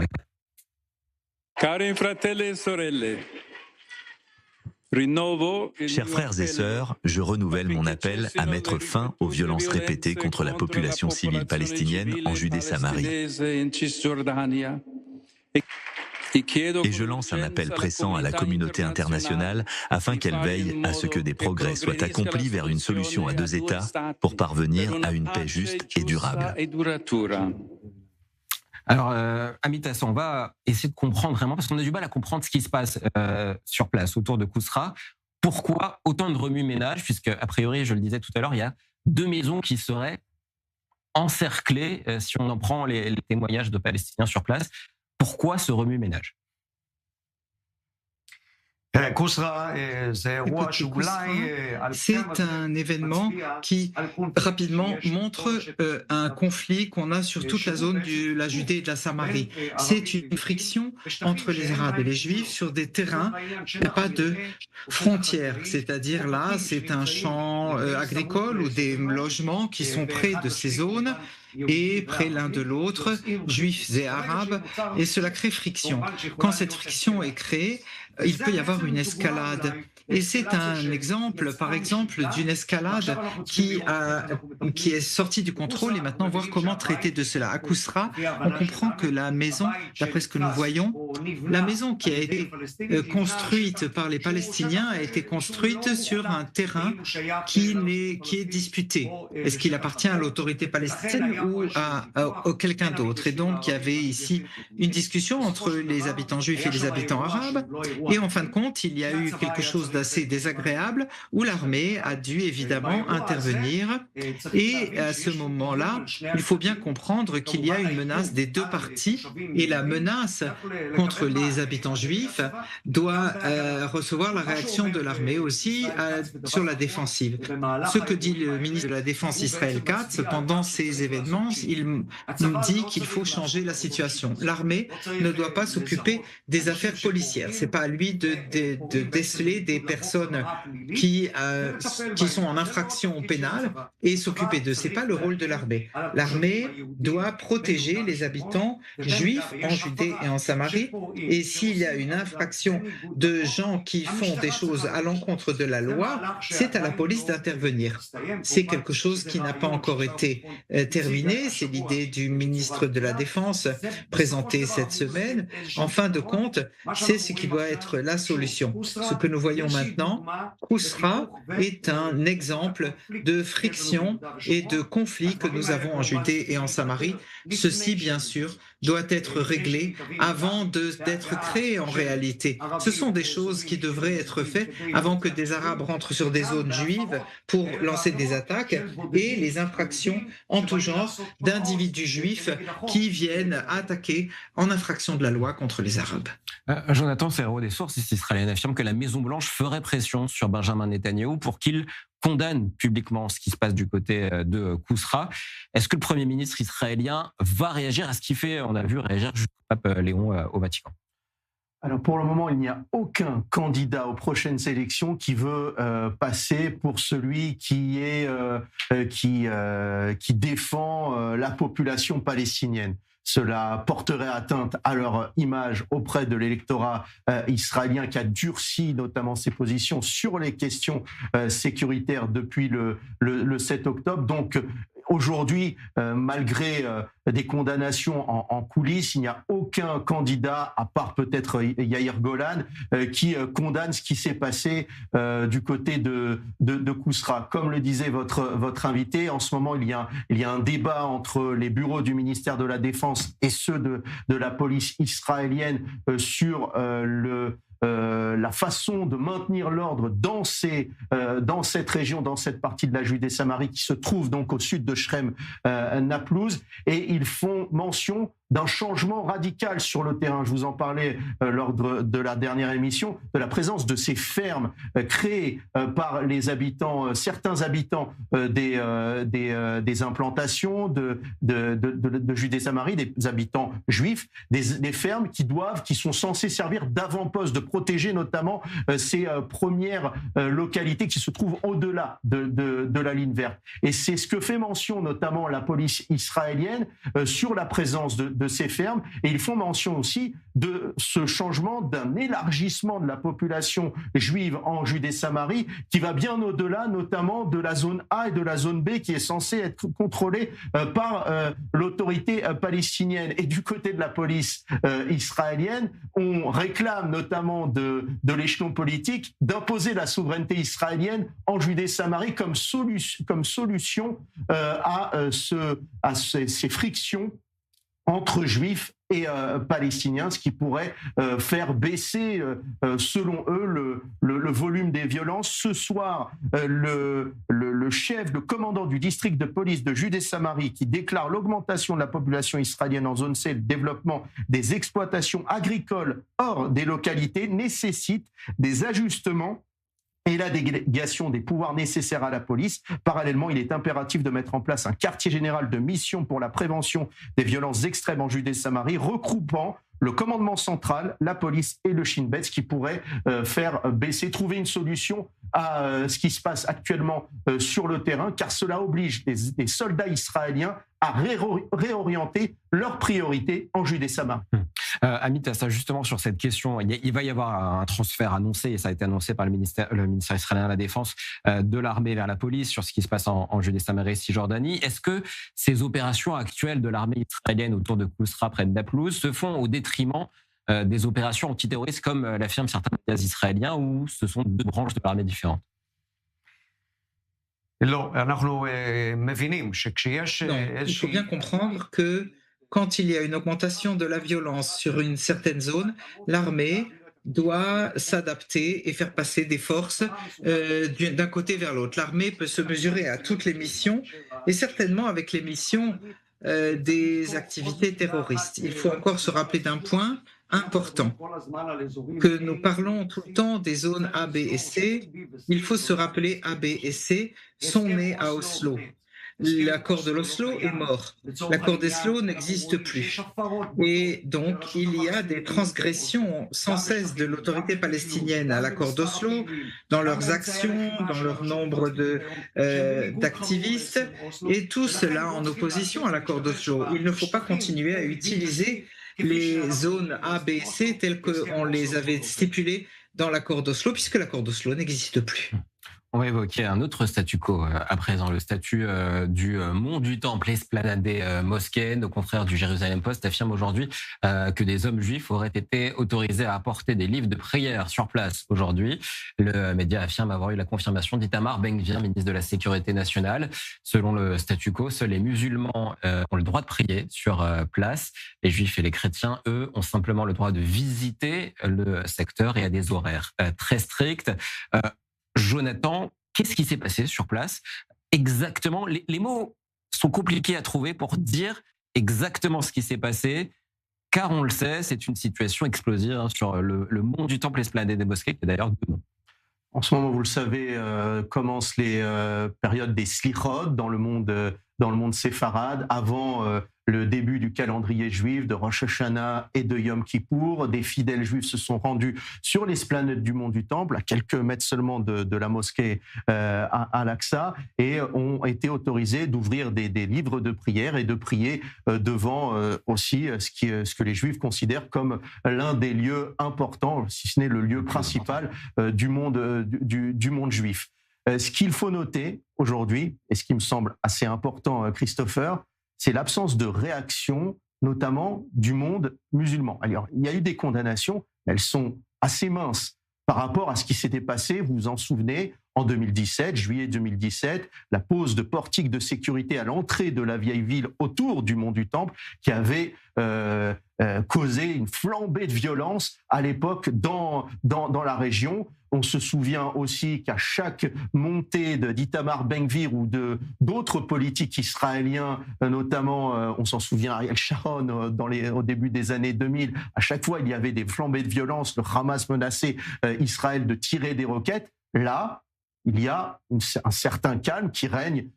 [SPEAKER 7] Cari fratelli e sorelle,
[SPEAKER 8] chers frères et sœurs, je renouvelle mon appel à mettre fin aux violences répétées contre la population civile palestinienne en Judée-Samarie. Et je lance un appel pressant à la communauté internationale afin qu'elle veille à ce que des progrès soient accomplis vers une solution à 2 États pour parvenir à une paix juste et durable.
[SPEAKER 1] Alors, Amitas, on va essayer de comprendre vraiment, parce qu'on a du mal à comprendre ce qui se passe sur place, autour de Kousra. Pourquoi autant de remue-ménage, puisque, a priori, je le disais tout à l'heure, il y a 2 maisons qui seraient encerclées, si on en prend les témoignages de Palestiniens sur place. Pourquoi ce remue-ménage ?
[SPEAKER 4] C'est un événement qui rapidement montre un conflit qu'on a sur toute la zone de la Judée et de la Samarie. C'est une friction entre les Arabes et les Juifs sur des terrains, il n'y a pas de frontières, c'est-à-dire là, c'est un champ agricole ou des logements qui sont près de ces zones et près l'un de l'autre, juifs et arabes, et cela crée friction. Quand cette friction est créée, il peut y avoir une escalade. Et c'est un exemple, par exemple, d'une escalade qui est sortie du contrôle et maintenant voir comment traiter de cela. À Kousra, on comprend que la maison, d'après ce que nous voyons, la maison qui a été construite par les Palestiniens a été construite sur un terrain qui est disputé. Est-ce qu'il appartient à l'autorité palestinienne ou à quelqu'un d'autre? Et donc, il y avait ici une discussion entre les habitants juifs et les habitants arabes. Et en fin de compte, il y a eu quelque chose d'assez désagréable où l'armée a dû évidemment intervenir. Et à ce moment-là, il faut bien comprendre qu'il y a une menace des 2 parties et la menace contre les habitants juifs doit recevoir la réaction de l'armée aussi sur la défensive. Ce que dit le ministre de la Défense Israël Katz pendant ces événements, il dit qu'il faut changer la situation. L'armée ne doit pas s'occuper des affaires policières. C'est pas à lui de déceler des personnes qui sont en infraction pénale et s'occuper d'eux. C'est pas le rôle de l'armée. L'armée doit protéger les habitants juifs en Judée et en Samarie. Et s'il y a une infraction de gens qui font des choses à l'encontre de la loi, c'est à la police d'intervenir. C'est quelque chose qui n'a pas encore été terminé. C'est l'idée du ministre de la Défense présentée cette semaine. En fin de compte, c'est ce qui doit être la solution. Ce que nous voyons maintenant, Kousra est un exemple de friction et de conflit que nous avons en Judée et en Samarie. Ceci, bien sûr, doit être réglé avant d'être créé en réalité. Ce sont des choses qui devraient être faites avant que des Arabes rentrent sur des zones juives pour lancer des attaques et les infractions en tout genre d'individus juifs qui viennent attaquer en infraction de la loi contre les Arabes.
[SPEAKER 1] Jonathan Ferro, des sources israéliennes affirment que la Maison-Blanche ferait pression sur Benjamin Netanyahou pour qu'il condamne publiquement ce qui se passe du côté de Kousra. Est-ce que le Premier ministre israélien va réagir à ce qu'il fait? On a vu réagir le pape Léon au Vatican.
[SPEAKER 9] Alors pour le moment, il n'y a aucun candidat aux prochaines élections qui veut passer pour celui qui défend la population palestinienne. Cela porterait atteinte à leur image auprès de l'électorat israélien qui a durci notamment ses positions sur les questions sécuritaires depuis le 7 octobre. Donc aujourd'hui, malgré des condamnations en coulisses, il n'y a aucun candidat, à part peut-être Yair Golan, qui condamne ce qui s'est passé du côté de Kousra. Comme le disait votre invité, en ce moment, il y a un débat entre les bureaux du ministère de la Défense et ceux de la police israélienne sur la façon de maintenir l'ordre dans cette région, dans cette partie de la Judée-Samarie qui se trouve donc au sud de Shrem, Naplouse, et ils font mention d'un changement radical sur le terrain. Je vous en parlais lors de la dernière émission, de la présence de ces fermes créées par les habitants, certains habitants des implantations de Judée-Samarie, des habitants juifs, des fermes qui sont censées servir d'avant-poste, de protéger notamment ces premières localités qui se trouvent au-delà de la ligne verte. Et c'est ce que fait mention notamment la police israélienne sur la présence de ces fermes. Et ils font mention aussi de ce changement, d'un élargissement de la population juive en Judée-Samarie qui va bien au-delà notamment de la zone A et de la zone B qui est censée être contrôlée par l'autorité palestinienne. Et du côté de la police israélienne, on réclame notamment de l'échelon politique d'imposer la souveraineté israélienne en Judée-Samarie comme solution à ces frictions entre juifs et palestiniens, ce qui pourrait faire baisser, selon eux, le volume des violences. Ce soir, le commandant du district de police de Judée-Samarie, qui déclare l'augmentation de la population israélienne en zone C, le développement des exploitations agricoles hors des localités, nécessite des ajustements et la délégation des pouvoirs nécessaires à la police. Parallèlement, il est impératif de mettre en place un quartier général de mission pour la prévention des violences extrêmes en Judée-Samarie, regroupant le commandement central, la police et le Shin Bet, qui pourrait faire baisser, trouver une solution à ce qui se passe actuellement sur le terrain, car cela oblige les soldats israéliens à réorienter leurs priorités en Judée-Samarie.
[SPEAKER 1] Amit, ça justement sur cette question, il va y avoir un transfert annoncé, et ça a été annoncé par le ministère israélien de la Défense, de l'armée vers la police sur ce qui se passe en Judée-Samarie et Cisjordanie. Est-ce que ces opérations actuelles de l'armée israélienne autour de Kousra, près de Naplouse, se font au détriment des opérations antiterroristes, comme l'affirment certains médias israéliens, où ce sont deux branches de l'armée différentes?
[SPEAKER 4] Non, il faut bien comprendre que quand il y a une augmentation de la violence sur une certaine zone, l'armée doit s'adapter et faire passer des forces d'un côté vers l'autre. L'armée peut se mesurer à toutes les missions, et certainement avec les missions des activités terroristes. Il faut encore se rappeler d'un point important, que nous parlons tout le temps des zones A, B et C. Il faut se rappeler A, B et C sont nés à Oslo. L'accord de l'Oslo est mort. L'accord d'Oslo n'existe plus. Et donc, il y a des transgressions sans cesse de l'autorité palestinienne à l'accord d'Oslo, dans leurs actions, dans leur nombre d'activistes, et tout cela en opposition à l'accord d'Oslo. Il ne faut pas continuer à utiliser les zones A, B, C telles qu'on les avait stipulées dans l'accord d'Oslo, puisque l'accord d'Oslo n'existe plus.
[SPEAKER 1] On va évoquer un autre statu quo à présent, le statut du Mont du Temple, esplanade mosquée. Nos confrères du Jérusalem Post affirment aujourd'hui que des hommes juifs auraient été autorisés à apporter des livres de prière sur place aujourd'hui. Le média affirme avoir eu la confirmation d'Itamar Ben-Gvir, ministre de la Sécurité nationale. Selon le statu quo, seuls les musulmans ont le droit de prier sur place. Les juifs et les chrétiens, eux, ont simplement le droit de visiter le secteur et à des horaires très stricts. Jonathan, qu'est-ce qui s'est passé sur place? Exactement, les mots sont compliqués à trouver pour dire exactement ce qui s'est passé, car on le sait, c'est une situation explosive sur le mont du Temple, esplanade des mosquées, qui est d'ailleurs deux noms.
[SPEAKER 9] En ce moment, vous le savez, commencent les périodes des slichot dans le monde séfarade, avant le début du calendrier juif de Rosh Hashanah et de Yom Kippour. Des fidèles juifs se sont rendus sur l'esplanade du mont du Temple, à quelques mètres seulement de la mosquée à Al-Aqsa, et ont été autorisés d'ouvrir des livres de prière et de prier devant aussi ce que les juifs considèrent comme l'un des lieux importants, si ce n'est le lieu principal du monde juif. Ce qu'il faut noter aujourd'hui, et ce qui me semble assez important, Christopher, c'est l'absence de réaction, notamment du monde musulman. Alors, il y a eu des condamnations, mais elles sont assez minces par rapport à ce qui s'était passé, vous vous en souvenez, en 2017, juillet 2017, la pose de portiques de sécurité à l'entrée de la vieille ville autour du mont du Temple, qui avait causé une flambée de violence à l'époque dans la région. On se souvient aussi qu'à chaque montée d'Itamar Ben-Gvir ou d'autres politiques israéliens, notamment, on s'en souvient, Ariel Sharon au début des années 2000, à chaque fois il y avait des flambées de violence, le Hamas menaçait Israël de tirer des roquettes. Là, il y a un certain calme qui règne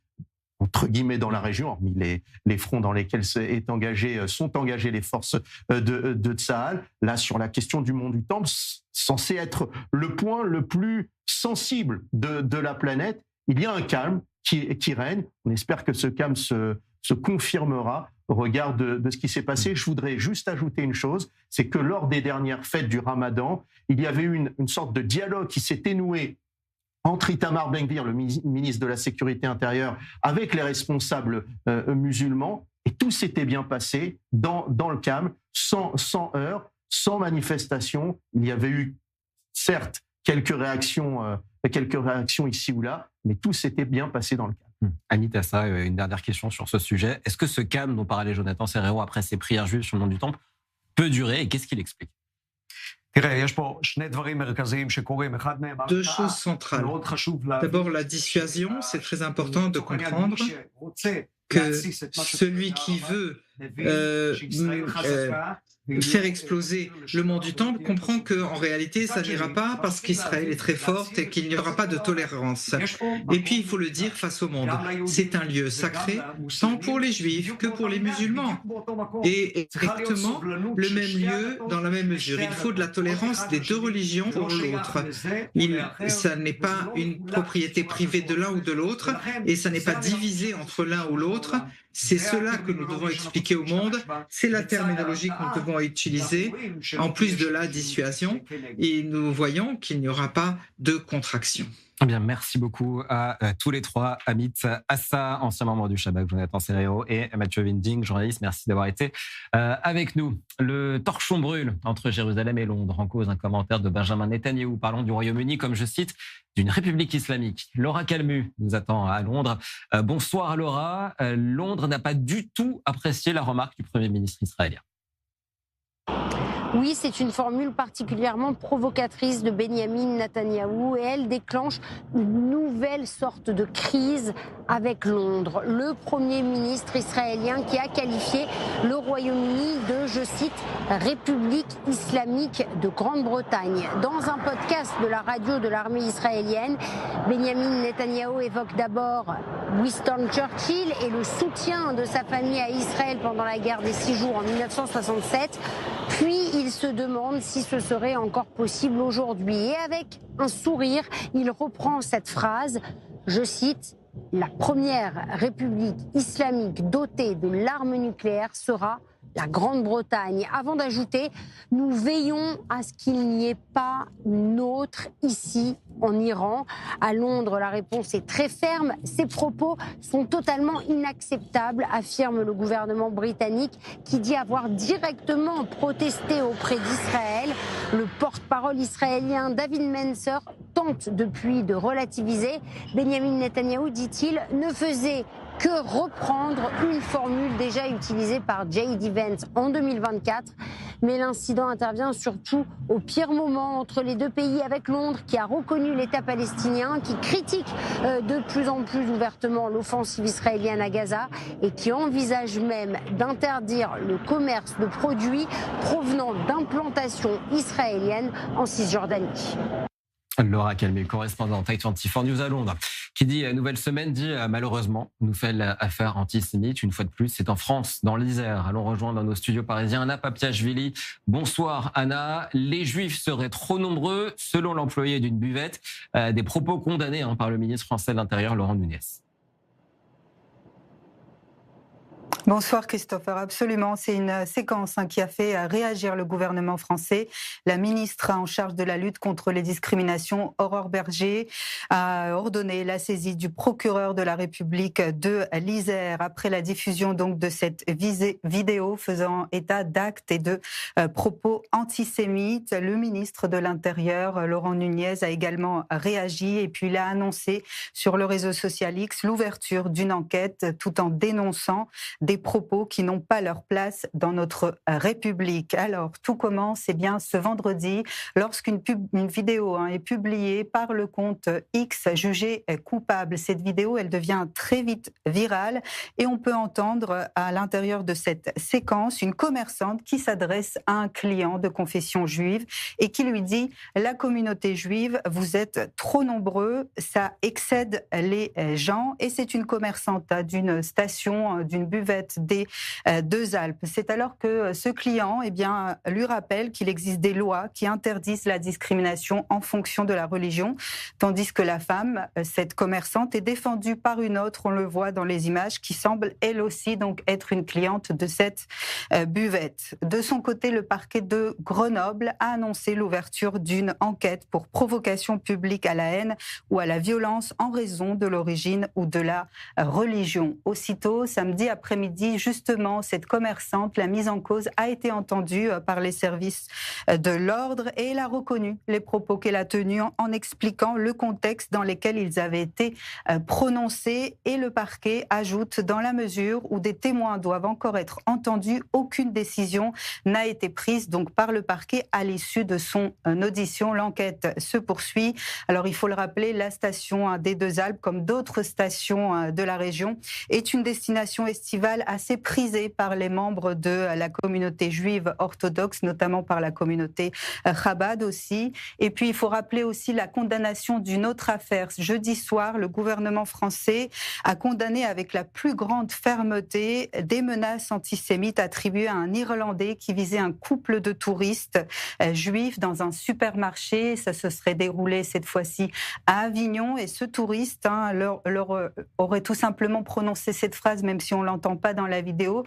[SPEAKER 9] entre guillemets dans la région, hormis les fronts dans lesquels sont engagées les forces de Tsahal. Là, sur la question du mont du Temple, censé être le point le plus sensible de la planète, il y a un calme qui règne. On espère que ce calme se confirmera au regard de ce qui s'est passé. Je voudrais juste ajouter une chose, c'est que lors des dernières fêtes du Ramadan, il y avait eu une sorte de dialogue qui s'était noué entre Itamar Ben-Gvir, le ministre de la Sécurité intérieure, avec les responsables musulmans, et tout s'était bien passé dans le calme, sans heurts, sans manifestation. Il y avait eu, certes, quelques réactions ici ou là, mais tout s'était bien passé dans le calme.
[SPEAKER 1] Annie Tassa, une dernière question sur ce sujet. Est-ce que ce calme dont parlait Jonathan Serrero après ses prières juives sur le mont du Temple peut durer, et qu'est-ce qu'il explique?
[SPEAKER 4] Deux choses centrales. D'abord, la dissuasion, c'est très important de comprendre que celui qui veut faire exploser le mont du Temple comprend qu'en réalité, ça n'ira pas parce qu'Israël est très forte et qu'il n'y aura pas de tolérance. Et puis, il faut le dire face au monde, c'est un lieu sacré, tant pour les Juifs que pour les musulmans. Et exactement le même lieu, dans la même mesure. Il faut de la tolérance des deux religions pour l'autre. Ça n'est pas une propriété privée de l'un ou de l'autre, et ça n'est pas divisé entre l'un ou l'autre. C'est cela que nous devons expliquer au monde, c'est la terminologie que nous devons utiliser, en plus de la dissuasion, et nous voyons qu'il n'y aura pas de contraction.
[SPEAKER 1] Eh bien, merci beaucoup à tous les trois, Amit Assa, ancien membre du Shabak, Jonathan Serrero et Mathieu Winding, journaliste. Merci d'avoir été avec nous. Le torchon brûle entre Jérusalem et Londres, en cause un commentaire de Benjamin Netanyahou parlant du Royaume-Uni comme, je cite, d'une république islamique. Laura Calmu nous attend à Londres. Bonsoir Laura. Londres n'a pas du tout apprécié la remarque du Premier ministre israélien.
[SPEAKER 10] Oui, c'est une formule particulièrement provocatrice de Benyamin Netanyahou et elle déclenche une nouvelle sorte de crise avec Londres. Le Premier ministre israélien qui a qualifié le Royaume-Uni de, je cite, République islamique de Grande-Bretagne. Dans un podcast de la radio de l'armée israélienne, Benyamin Netanyahou évoque d'abord Winston Churchill et le soutien de sa famille à Israël pendant la guerre des 6 jours en 1967. Puis il se demande si ce serait encore possible aujourd'hui. Et avec un sourire, il reprend cette phrase, je cite, « La première république islamique dotée de l'arme nucléaire sera la Grande-Bretagne », avant d'ajouter « Nous veillons à ce qu'il n'y ait pas une autre ici en Iran ». À Londres, la réponse est très ferme. Ces propos sont totalement inacceptables, affirme le gouvernement britannique qui dit avoir directement protesté auprès d'Israël. Le porte-parole israélien David Mencer tente depuis de relativiser. Benyamin Netanyahou, dit-il, ne faisait que reprendre une formule déjà utilisée par J.D. Vance en 2024. Mais l'incident intervient surtout au pire moment entre les deux pays, avec Londres qui a reconnu l'État palestinien, qui critique de plus en plus ouvertement l'offensive israélienne à Gaza et qui envisage même d'interdire le commerce de produits provenant d'implantations israéliennes en Cisjordanie.
[SPEAKER 1] Laura Calmu, correspondante I24 News à Londres, qui dit nouvelle semaine, dit malheureusement, nous fait l'affaire antisémite une fois de plus. C'est en France, dans l'Isère. Allons rejoindre dans nos studios parisiens Anna Papiachvili. Bonsoir Anna. Les Juifs seraient trop nombreux, selon l'employé d'une buvette. Des propos condamnés par le ministre français de l'Intérieur, Laurent Nunez.
[SPEAKER 11] Bonsoir Christopher, absolument. C'est une séquence qui a fait réagir le gouvernement français. La ministre en charge de la lutte contre les discriminations, Aurore Bergé, a ordonné la saisie du procureur de la République de l'Isère après la diffusion donc de cette vidéo faisant état d'actes et de propos antisémites. Le ministre de l'Intérieur, Laurent Nunez, a également réagi et puis il a annoncé sur le réseau social X l'ouverture d'une enquête tout en dénonçant des propos qui n'ont pas leur place dans notre République. Alors, tout commence bien ce vendredi lorsqu'une vidéo est publiée par le compte X jugé coupable. Cette vidéo, elle devient très vite virale et on peut entendre à l'intérieur de cette séquence une commerçante qui s'adresse à un client de confession juive et qui lui dit « La communauté juive, vous êtes trop nombreux, ça excède les gens » et c'est une commerçante d'une station, d'une buvette des Deux Alpes. C'est alors que ce client lui rappelle qu'il existe des lois qui interdisent la discrimination en fonction de la religion, tandis que la femme, cette commerçante, est défendue par une autre, on le voit dans les images, qui semble elle aussi donc être une cliente de cette buvette. De son côté, le parquet de Grenoble a annoncé l'ouverture d'une enquête pour provocation publique à la haine ou à la violence en raison de l'origine ou de la religion. Aussitôt, samedi après-midi, justement, cette commerçante, la mise en cause, a été entendue par les services de l'ordre et elle a reconnu les propos qu'elle a tenus en expliquant le contexte dans lequel ils avaient été prononcés. Et le parquet ajoute, dans la mesure où des témoins doivent encore être entendus, aucune décision n'a été prise donc par le parquet à l'issue de son audition. L'enquête se poursuit. Alors, il faut le rappeler, la station des Deux Alpes, comme d'autres stations de la région, est une destination estivale assez prisée par les membres de la communauté juive orthodoxe, notamment par la communauté Chabad aussi. Et puis, il faut rappeler aussi la condamnation d'une autre affaire. Jeudi soir, le gouvernement français a condamné avec la plus grande fermeté des menaces antisémites attribuées à un Irlandais qui visait un couple de touristes juifs dans un supermarché. Ça se serait déroulé cette fois-ci à Avignon. Et ce touriste leur aurait tout simplement prononcé cette phrase, même si on ne l'entend pas dans la vidéo,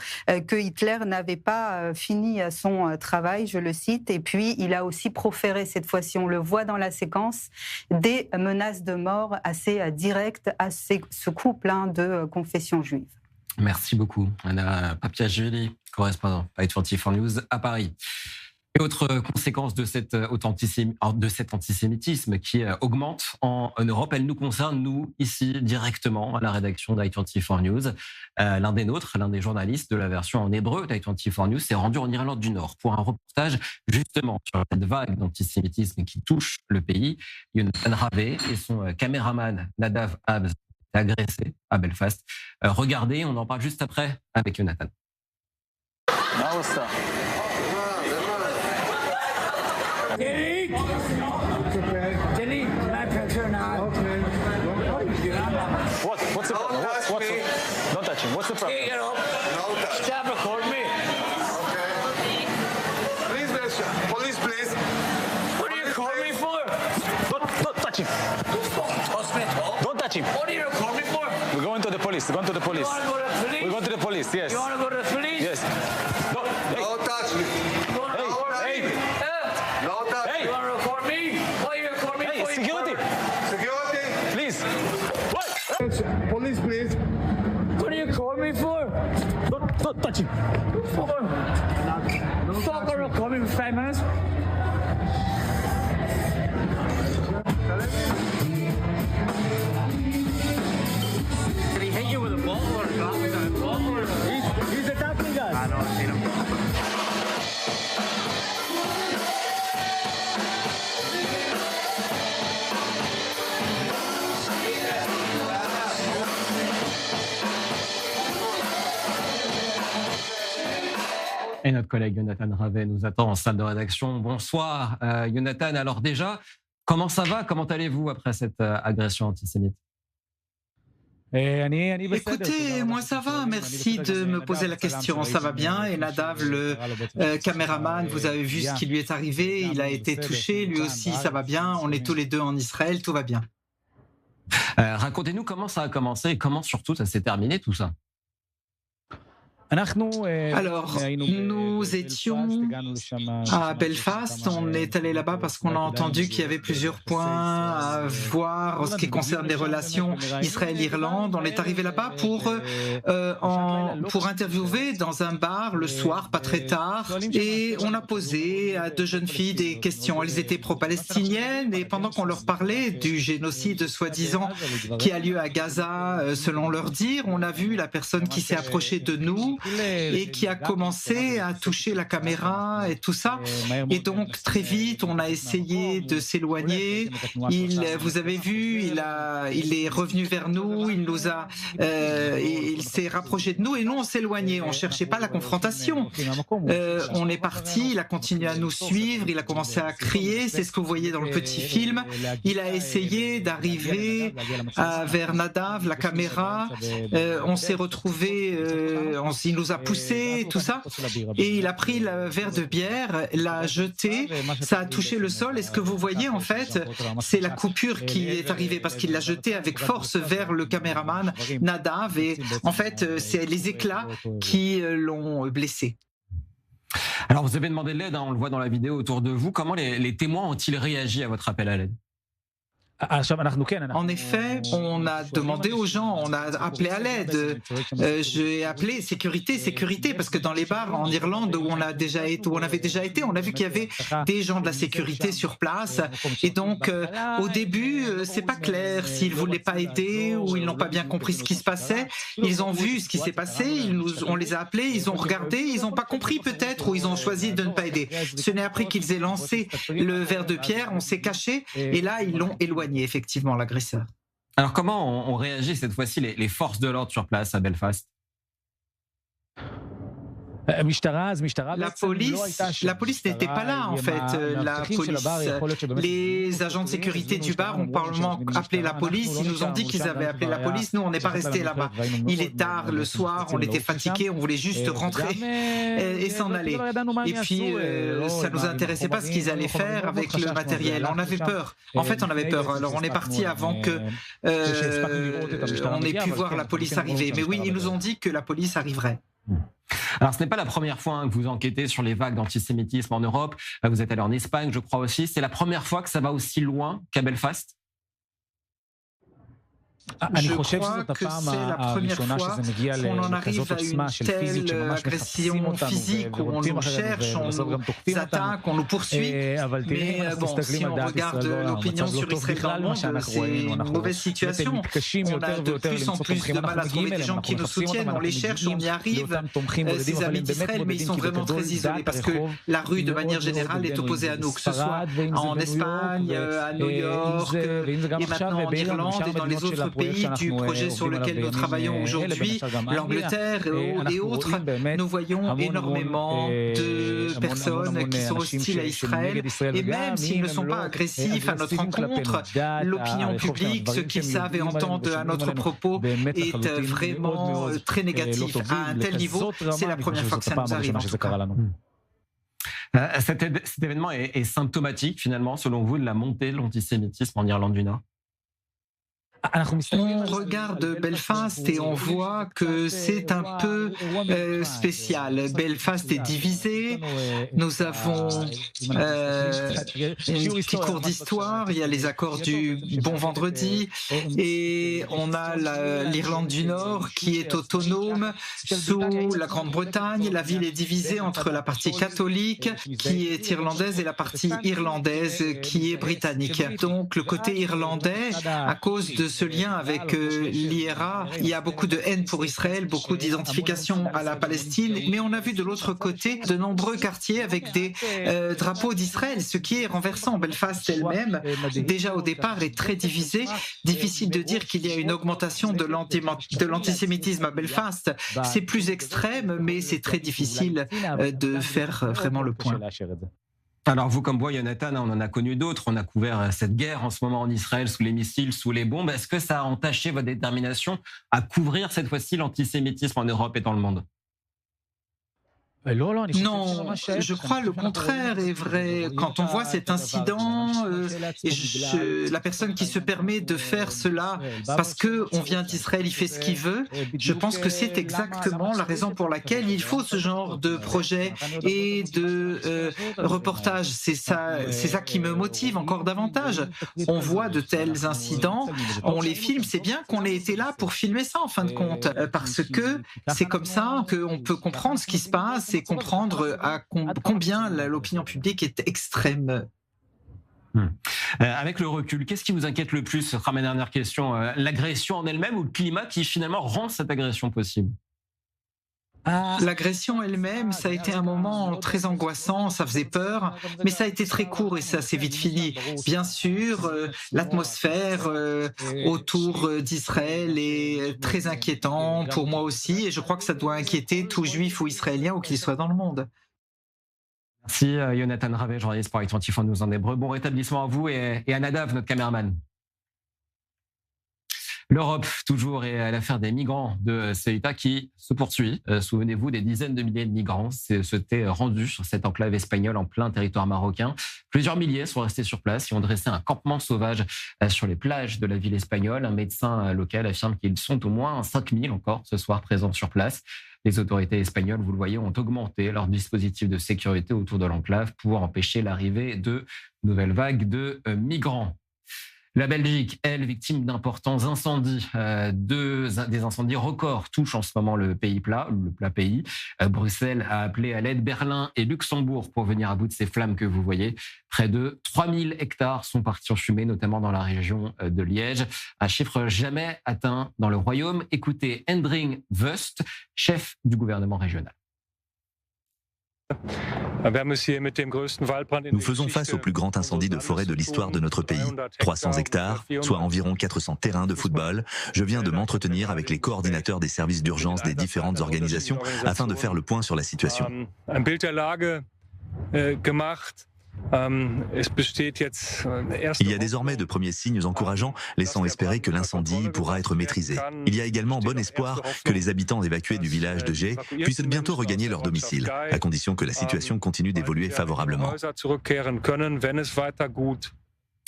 [SPEAKER 11] que Hitler n'avait pas fini son travail, je le cite, et puis il a aussi proféré, cette fois-ci on le voit dans la séquence, des menaces de mort assez directes à ce couple de confession juive.
[SPEAKER 1] Merci beaucoup, Anna Papiachvili, correspondant à I24 News à Paris. Et autre conséquence de cet antisémitisme qui augmente en Europe, elle nous concerne, nous, ici, directement, à la rédaction d'I24 News. L'un des nôtres, l'un des journalistes de la version en hébreu d'I24 News s'est rendu en Irlande du Nord pour un reportage justement sur cette vague d'antisémitisme qui touche le pays. Jonathan Ravet et son caméraman Nadav Abz agressés à Belfast. Regardez, on en parle juste après avec Jonathan.
[SPEAKER 12] Delete! Delete my picture now. Okay. What's the problem? Don't touch him. What's the problem? Get up. No touch. Stop recording me. Okay. Please, police, please. What are you recording me for? Don't touch him. Touch me. Don't touch him. What are you recording me for? We're going to the police. We're going to the police. You want to go to the police? We're going to the police, yes. You want to go to the police? Yes. Don't touch me. Police, please. What are you calling me for? Don't touch him. Fucker will call me for 5 minutes. Did he hit you with a ball or a drop? He's attacking us. I know, I've seen him.
[SPEAKER 1] Et notre collègue Jonathan Ravet nous attend en salle de rédaction. Bonsoir Jonathan. Alors déjà, comment ça va? Comment allez-vous après cette agression antisémite?
[SPEAKER 4] Écoutez, moi ça va, merci de me poser la question, ça va bien. Et Nadav, le caméraman, vous avez vu ce qui lui est arrivé, il a été touché, lui aussi ça va bien, on est tous les deux en Israël, tout va bien.
[SPEAKER 1] Racontez-nous comment ça a commencé et comment surtout ça s'est terminé tout ça.
[SPEAKER 4] Alors, nous étions à Belfast, on est allé là-bas parce qu'on a entendu qu'il y avait plusieurs points à voir en ce qui concerne les relations Israël-Irlande. On est arrivé là-bas pour interviewer dans un bar le soir, pas très tard, et on a posé à deux jeunes filles des questions. Elles étaient pro-palestiniennes et pendant qu'on leur parlait du génocide soi-disant qui a lieu à Gaza, selon leur dire, on a vu la personne qui s'est approchée de nous et qui a commencé à toucher la caméra et tout ça. Et donc, très vite, on a essayé de s'éloigner. Vous avez vu, il est revenu vers nous, il s'est rapproché de nous et nous, on s'éloignait. On ne cherchait pas la confrontation. On est parti, il a continué à nous suivre, il a commencé à crier, c'est ce que vous voyez dans le petit film. Il a essayé d'arriver vers Nadav, la caméra. On s'est retrouvés, il nous a poussé, tout ça, et il a pris le verre de bière, l'a jeté, ça a touché le sol, et ce que vous voyez en fait, c'est la coupure qui est arrivée, parce qu'il l'a jeté avec force vers le caméraman Nadav, et en fait, c'est les éclats qui l'ont blessé.
[SPEAKER 1] Alors vous avez demandé de l'aide, on le voit dans la vidéo autour de vous, comment les témoins ont-ils réagi à votre appel à l'aide ?
[SPEAKER 4] En effet, on a demandé aux gens, on a appelé à l'aide. J'ai appelé sécurité, parce que dans les bars en Irlande où on avait déjà été, on a vu qu'il y avait des gens de la sécurité sur place. Et donc, au début, c'est pas clair s'ils voulaient pas aider ou ils n'ont pas bien compris ce qui se passait. Ils ont vu ce qui s'est passé, on les a appelés, ils ont regardé, ils n'ont pas compris peut-être, ou ils ont choisi de ne pas aider. Ce n'est après qu'ils aient lancé le verre de pierre, on s'est caché, et là, ils l'ont éloigné. Effectivement, l'agresseur.
[SPEAKER 1] Alors, comment ont réagi cette fois-ci les forces de l'ordre sur place à Belfast ?
[SPEAKER 4] La police n'était pas là en fait. Les agents de sécurité du bar ont probablement appelé la police. Ils nous ont dit qu'ils avaient appelé la police. Nous, on n'est pas restés là-bas. Il est tard le soir, on était fatigués, on voulait juste rentrer et s'en aller. Et puis, ça nous intéressait pas ce qu'ils allaient faire avec le matériel. On avait peur. En fait, on avait peur. Alors, on est parti avant que on ait pu voir la police arriver. Mais oui, ils nous ont dit que la police arriverait.
[SPEAKER 1] Alors, ce n'est pas la première fois que vous enquêtez sur les vagues d'antisémitisme en Europe. Vous êtes allé en Espagne, je crois aussi. C'est la première fois que ça va aussi loin qu'à Belfast ?
[SPEAKER 4] Je crois que c'est la première fois qu'on en arrive à une telle agression physique où on nous cherche, on nous attaque, on nous poursuit. Mais bon, si on regarde l'opinion sur Israël dans le monde, c'est une mauvaise situation. On a de plus en plus de mal à trouver des gens qui nous soutiennent. On les cherche, on y arrive. Ces amis d'Israël, mais ils sont vraiment très isolés parce que la rue, de manière générale, est opposée à nous, que ce soit en Espagne, à New York, et maintenant en Irlande et dans les autres pays du projet sur lequel nous travaillons aujourd'hui, l'Angleterre et autres, nous voyons énormément de personnes qui sont hostiles à Israël, et même s'ils ne sont pas agressifs à notre rencontre, l'opinion publique, ce qu'ils savent et entendent à notre propos est vraiment très négatif. À un tel niveau, c'est la première fois que ça nous arrive en tout cas.
[SPEAKER 1] Cet événement est symptomatique finalement, selon vous, de la montée de l'antisémitisme en Irlande du Nord ?
[SPEAKER 4] On regarde Belfast et on voit que c'est un peu spécial. Belfast est divisé. Nous avons une petite cours d'histoire. Il y a les accords du Bon Vendredi et on a l'Irlande du Nord qui est autonome sous la Grande-Bretagne. La ville est divisée entre la partie catholique qui est irlandaise et la partie irlandaise qui est britannique. Donc le côté irlandais, à cause de ce lien avec l'IRA, il y a beaucoup de haine pour Israël, beaucoup d'identification à la Palestine, mais on a vu de l'autre côté de nombreux quartiers avec des drapeaux d'Israël, ce qui est renversant. Belfast elle-même, déjà au départ, est très divisée. Difficile de dire qu'il y a une augmentation de l'antisémitisme à Belfast. C'est plus extrême, mais c'est très difficile de faire vraiment le point.
[SPEAKER 1] Alors vous, comme moi, Jonathan, on en a connu d'autres. On a couvert cette guerre en ce moment en Israël sous les missiles, sous les bombes. Est-ce que ça a entaché votre détermination à couvrir cette fois-ci l'antisémitisme en Europe et dans le monde ?
[SPEAKER 4] Non, je crois le contraire est vrai. Quand on voit cet incident, la personne qui se permet de faire cela parce qu'on vient d'Israël, il fait ce qu'il veut, je pense que c'est exactement la raison pour laquelle il faut ce genre de projet et de reportage. C'est ça qui me motive encore davantage. On voit de tels incidents, on les filme, c'est bien qu'on ait été là pour filmer ça en fin de compte, parce que c'est comme ça qu'on peut comprendre ce qui se passe et comprendre combien l'opinion publique est extrême.
[SPEAKER 1] Avec le recul, qu'est-ce qui vous inquiète le plus? Ce sera ma dernière question. L'agression en elle-même ou le climat qui finalement rend cette agression possible?
[SPEAKER 4] L'agression elle-même, ça a été un moment très angoissant, ça faisait peur, mais ça a été très court et ça s'est vite fini. Bien sûr, l'atmosphère autour d'Israël est très inquiétante pour moi aussi, et je crois que ça doit inquiéter tout juif ou israélien où qu'il soit dans le monde.
[SPEAKER 1] Merci Jonathan Ravet, journaliste pour I24 News en Hébreu. Bon rétablissement à vous et à Nadav, notre caméraman. L'Europe, toujours, et l'affaire des migrants de Ceuta qui se poursuit. Souvenez-vous, des dizaines de milliers de migrants s'étaient rendus sur cette enclave espagnole en plein territoire marocain. Plusieurs milliers sont restés sur place et ont dressé un campement sauvage sur les plages de la ville espagnole. Un médecin local affirme qu'ils sont au moins 5000 encore ce soir présents sur place. Les autorités espagnoles, vous le voyez, ont augmenté leur dispositif de sécurité autour de l'enclave pour empêcher l'arrivée de nouvelles vagues de migrants. La Belgique, elle, victime d'importants incendies, des incendies records touchent en ce moment le plat pays. Bruxelles a appelé à l'aide Berlin et Luxembourg pour venir à bout de ces flammes que vous voyez. Près de 3000 hectares sont partis en fumée, notamment dans la région de Liège. Un chiffre jamais atteint dans le royaume. Écoutez Hendrik Wust, chef du gouvernement régional.
[SPEAKER 8] Nous faisons face au plus grand incendie de forêt de l'histoire de notre pays. 300 hectares, soit environ 400 terrains de football. Je viens de m'entretenir avec les coordinateurs des services d'urgence des différentes organisations afin de faire le point sur la situation. Il y a désormais de premiers signes encourageants, laissant espérer que l'incendie pourra être maîtrisé. Il y a également bon espoir que les habitants évacués du village de Gey puissent bientôt regagner leur domicile, à condition que la situation continue d'évoluer favorablement.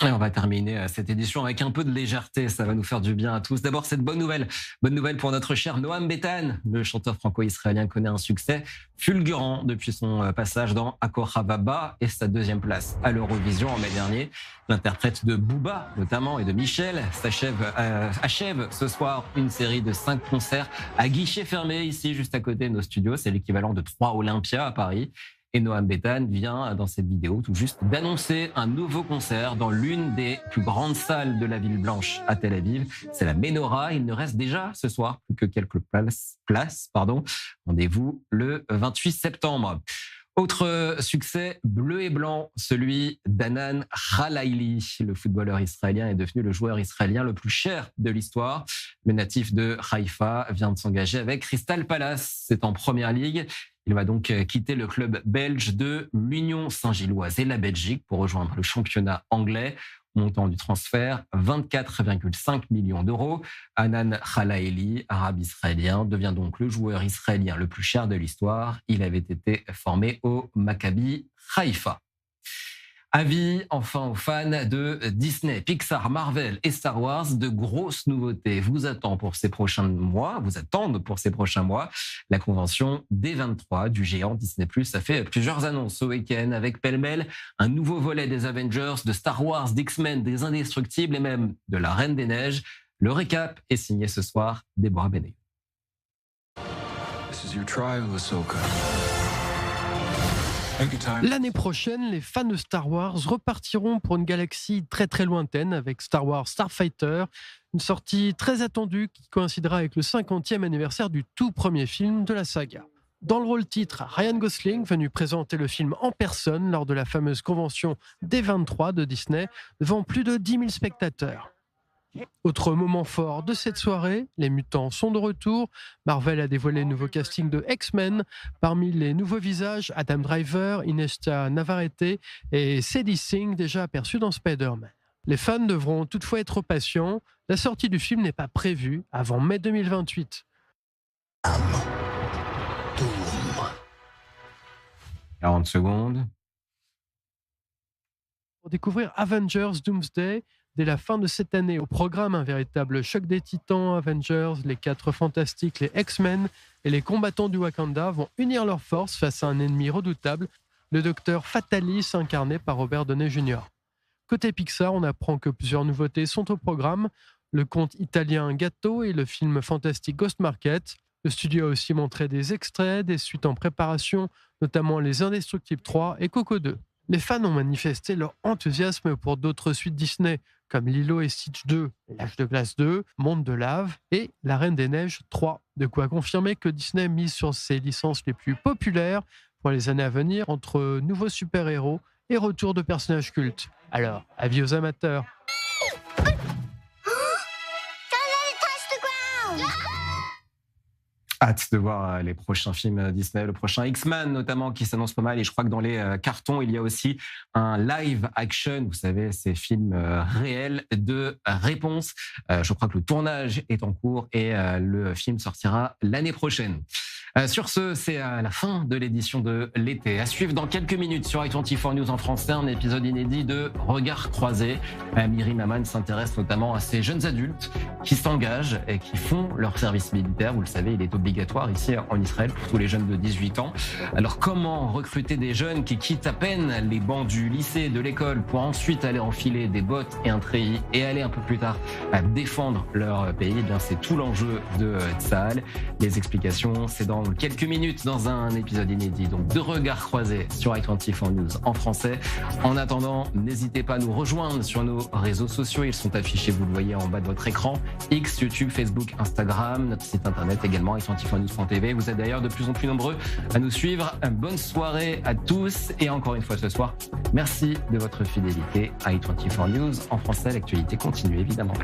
[SPEAKER 1] Et on va terminer cette édition avec un peu de légèreté, ça va nous faire du bien à tous. D'abord, cette bonne nouvelle pour notre cher Noam Betan. Le chanteur franco-israélien connaît un succès fulgurant depuis son passage dans Akor Havaba et sa deuxième place à l'Eurovision en mai dernier. L'interprète de Booba, notamment, et de Michel, achève ce soir une série de 5 concerts à guichet fermé ici, juste à côté de nos studios. C'est l'équivalent de 3 Olympia à Paris. Et Noam Betan vient, dans cette vidéo, tout juste d'annoncer un nouveau concert dans l'une des plus grandes salles de la ville blanche à Tel Aviv. C'est la Menorah. Il ne reste déjà ce soir plus que quelques places. Rendez-vous le 28 septembre. Autre succès bleu et blanc, celui d'Hanan Khalaili. Le footballeur israélien est devenu le joueur israélien le plus cher de l'histoire. Le natif de Haïfa vient de s'engager avec Crystal Palace. C'est en première ligue. Il va donc quitter le club belge de l'Union Saint-Gilloise et la Belgique pour rejoindre le championnat anglais. Montant du transfert, 24,5 millions d'euros. Hanan Khalaili, arabe israélien, devient donc le joueur israélien le plus cher de l'histoire. Il avait été formé au Maccabi Haïfa. Avis enfin aux fans de Disney, Pixar, Marvel et Star Wars, de grosses nouveautés vous attendent pour ces prochains mois. La convention D23 du géant Disney+, a fait plusieurs annonces ce week-end avec pêle-mêle un nouveau volet des Avengers, de Star Wars, d'X-Men, des Indestructibles et même de la Reine des Neiges. Le récap est signé ce soir Déborah Benet.
[SPEAKER 13] This is your trial, Ahsoka.
[SPEAKER 2] L'année prochaine, les fans de Star Wars repartiront pour une galaxie très très lointaine avec Star Wars Starfighter, une sortie très attendue qui coïncidera avec le 50e anniversaire du tout premier film de la saga. Dans le rôle titre, Ryan Gosling, venu présenter le film en personne lors de la fameuse convention D23 de Disney, devant plus de 10 000 spectateurs. Autre moment fort de cette soirée, les mutants sont de retour. Marvel a dévoilé le nouveau casting de X-Men. Parmi les nouveaux visages, Adam Driver, Inesta Navarrete et Sadie Singh, déjà aperçus dans Spider-Man. Les fans devront toutefois être patients. La sortie du film n'est pas prévue avant mai 2028.
[SPEAKER 1] 40 secondes.
[SPEAKER 2] Pour découvrir Avengers Doomsday dès la fin de cette année. Au programme, un véritable choc des titans. Avengers, les 4 fantastiques, les X-Men et les combattants du Wakanda vont unir leurs forces face à un ennemi redoutable, le docteur Fatalis, incarné par Robert Downey Jr. Côté Pixar, on apprend que plusieurs nouveautés sont au programme. Le conte italien Gatto et le film fantastique Ghost Market. Le studio a aussi montré des extraits, des suites en préparation, notamment Les Indestructibles 3 et Coco 2. Les fans ont manifesté leur enthousiasme pour d'autres suites Disney, comme Lilo et Stitch 2, L'Âge de Glace 2, Monde de Lave et La Reine des Neiges 3. De quoi confirmer que Disney mise sur ses licences les plus populaires pour les années à venir, entre nouveaux super-héros et retour de personnages cultes. Alors, avis aux amateurs.
[SPEAKER 1] Hâte de voir les prochains films Disney, le prochain X-Men notamment qui s'annonce pas mal, et je crois que dans les cartons il y a aussi un live action, vous savez, ces films réels de réponse. Je crois que le tournage est en cours et le film sortira l'année prochaine. Sur ce, c'est à la fin de l'édition de l'été. À suivre dans quelques minutes sur i24 News en français, un épisode inédit de Regards croisés. Myrim Aman s'intéresse notamment à ces jeunes adultes qui s'engagent et qui font leur service militaire. Vous le savez, il est obligatoire ici en Israël pour tous les jeunes de 18 ans. Alors comment recruter des jeunes qui quittent à peine les bancs du lycée, de l'école, pour ensuite aller enfiler des bottes et un treillis et aller un peu plus tard à défendre leur pays? Eh bien, c'est tout l'enjeu de Tsahal. Les explications, c'est dans quelques minutes dans un épisode inédit donc de Regards croisés sur i24 News en français. En attendant, n'hésitez pas à nous rejoindre sur nos réseaux sociaux, ils sont affichés, vous le voyez en bas de votre écran, X, YouTube, Facebook, Instagram, notre site internet également i24news.tv. Vous êtes d'ailleurs de plus en plus nombreux à nous suivre. Bonne soirée à tous et encore une fois ce soir, merci de votre fidélité à i24 News en français. L'actualité continue évidemment.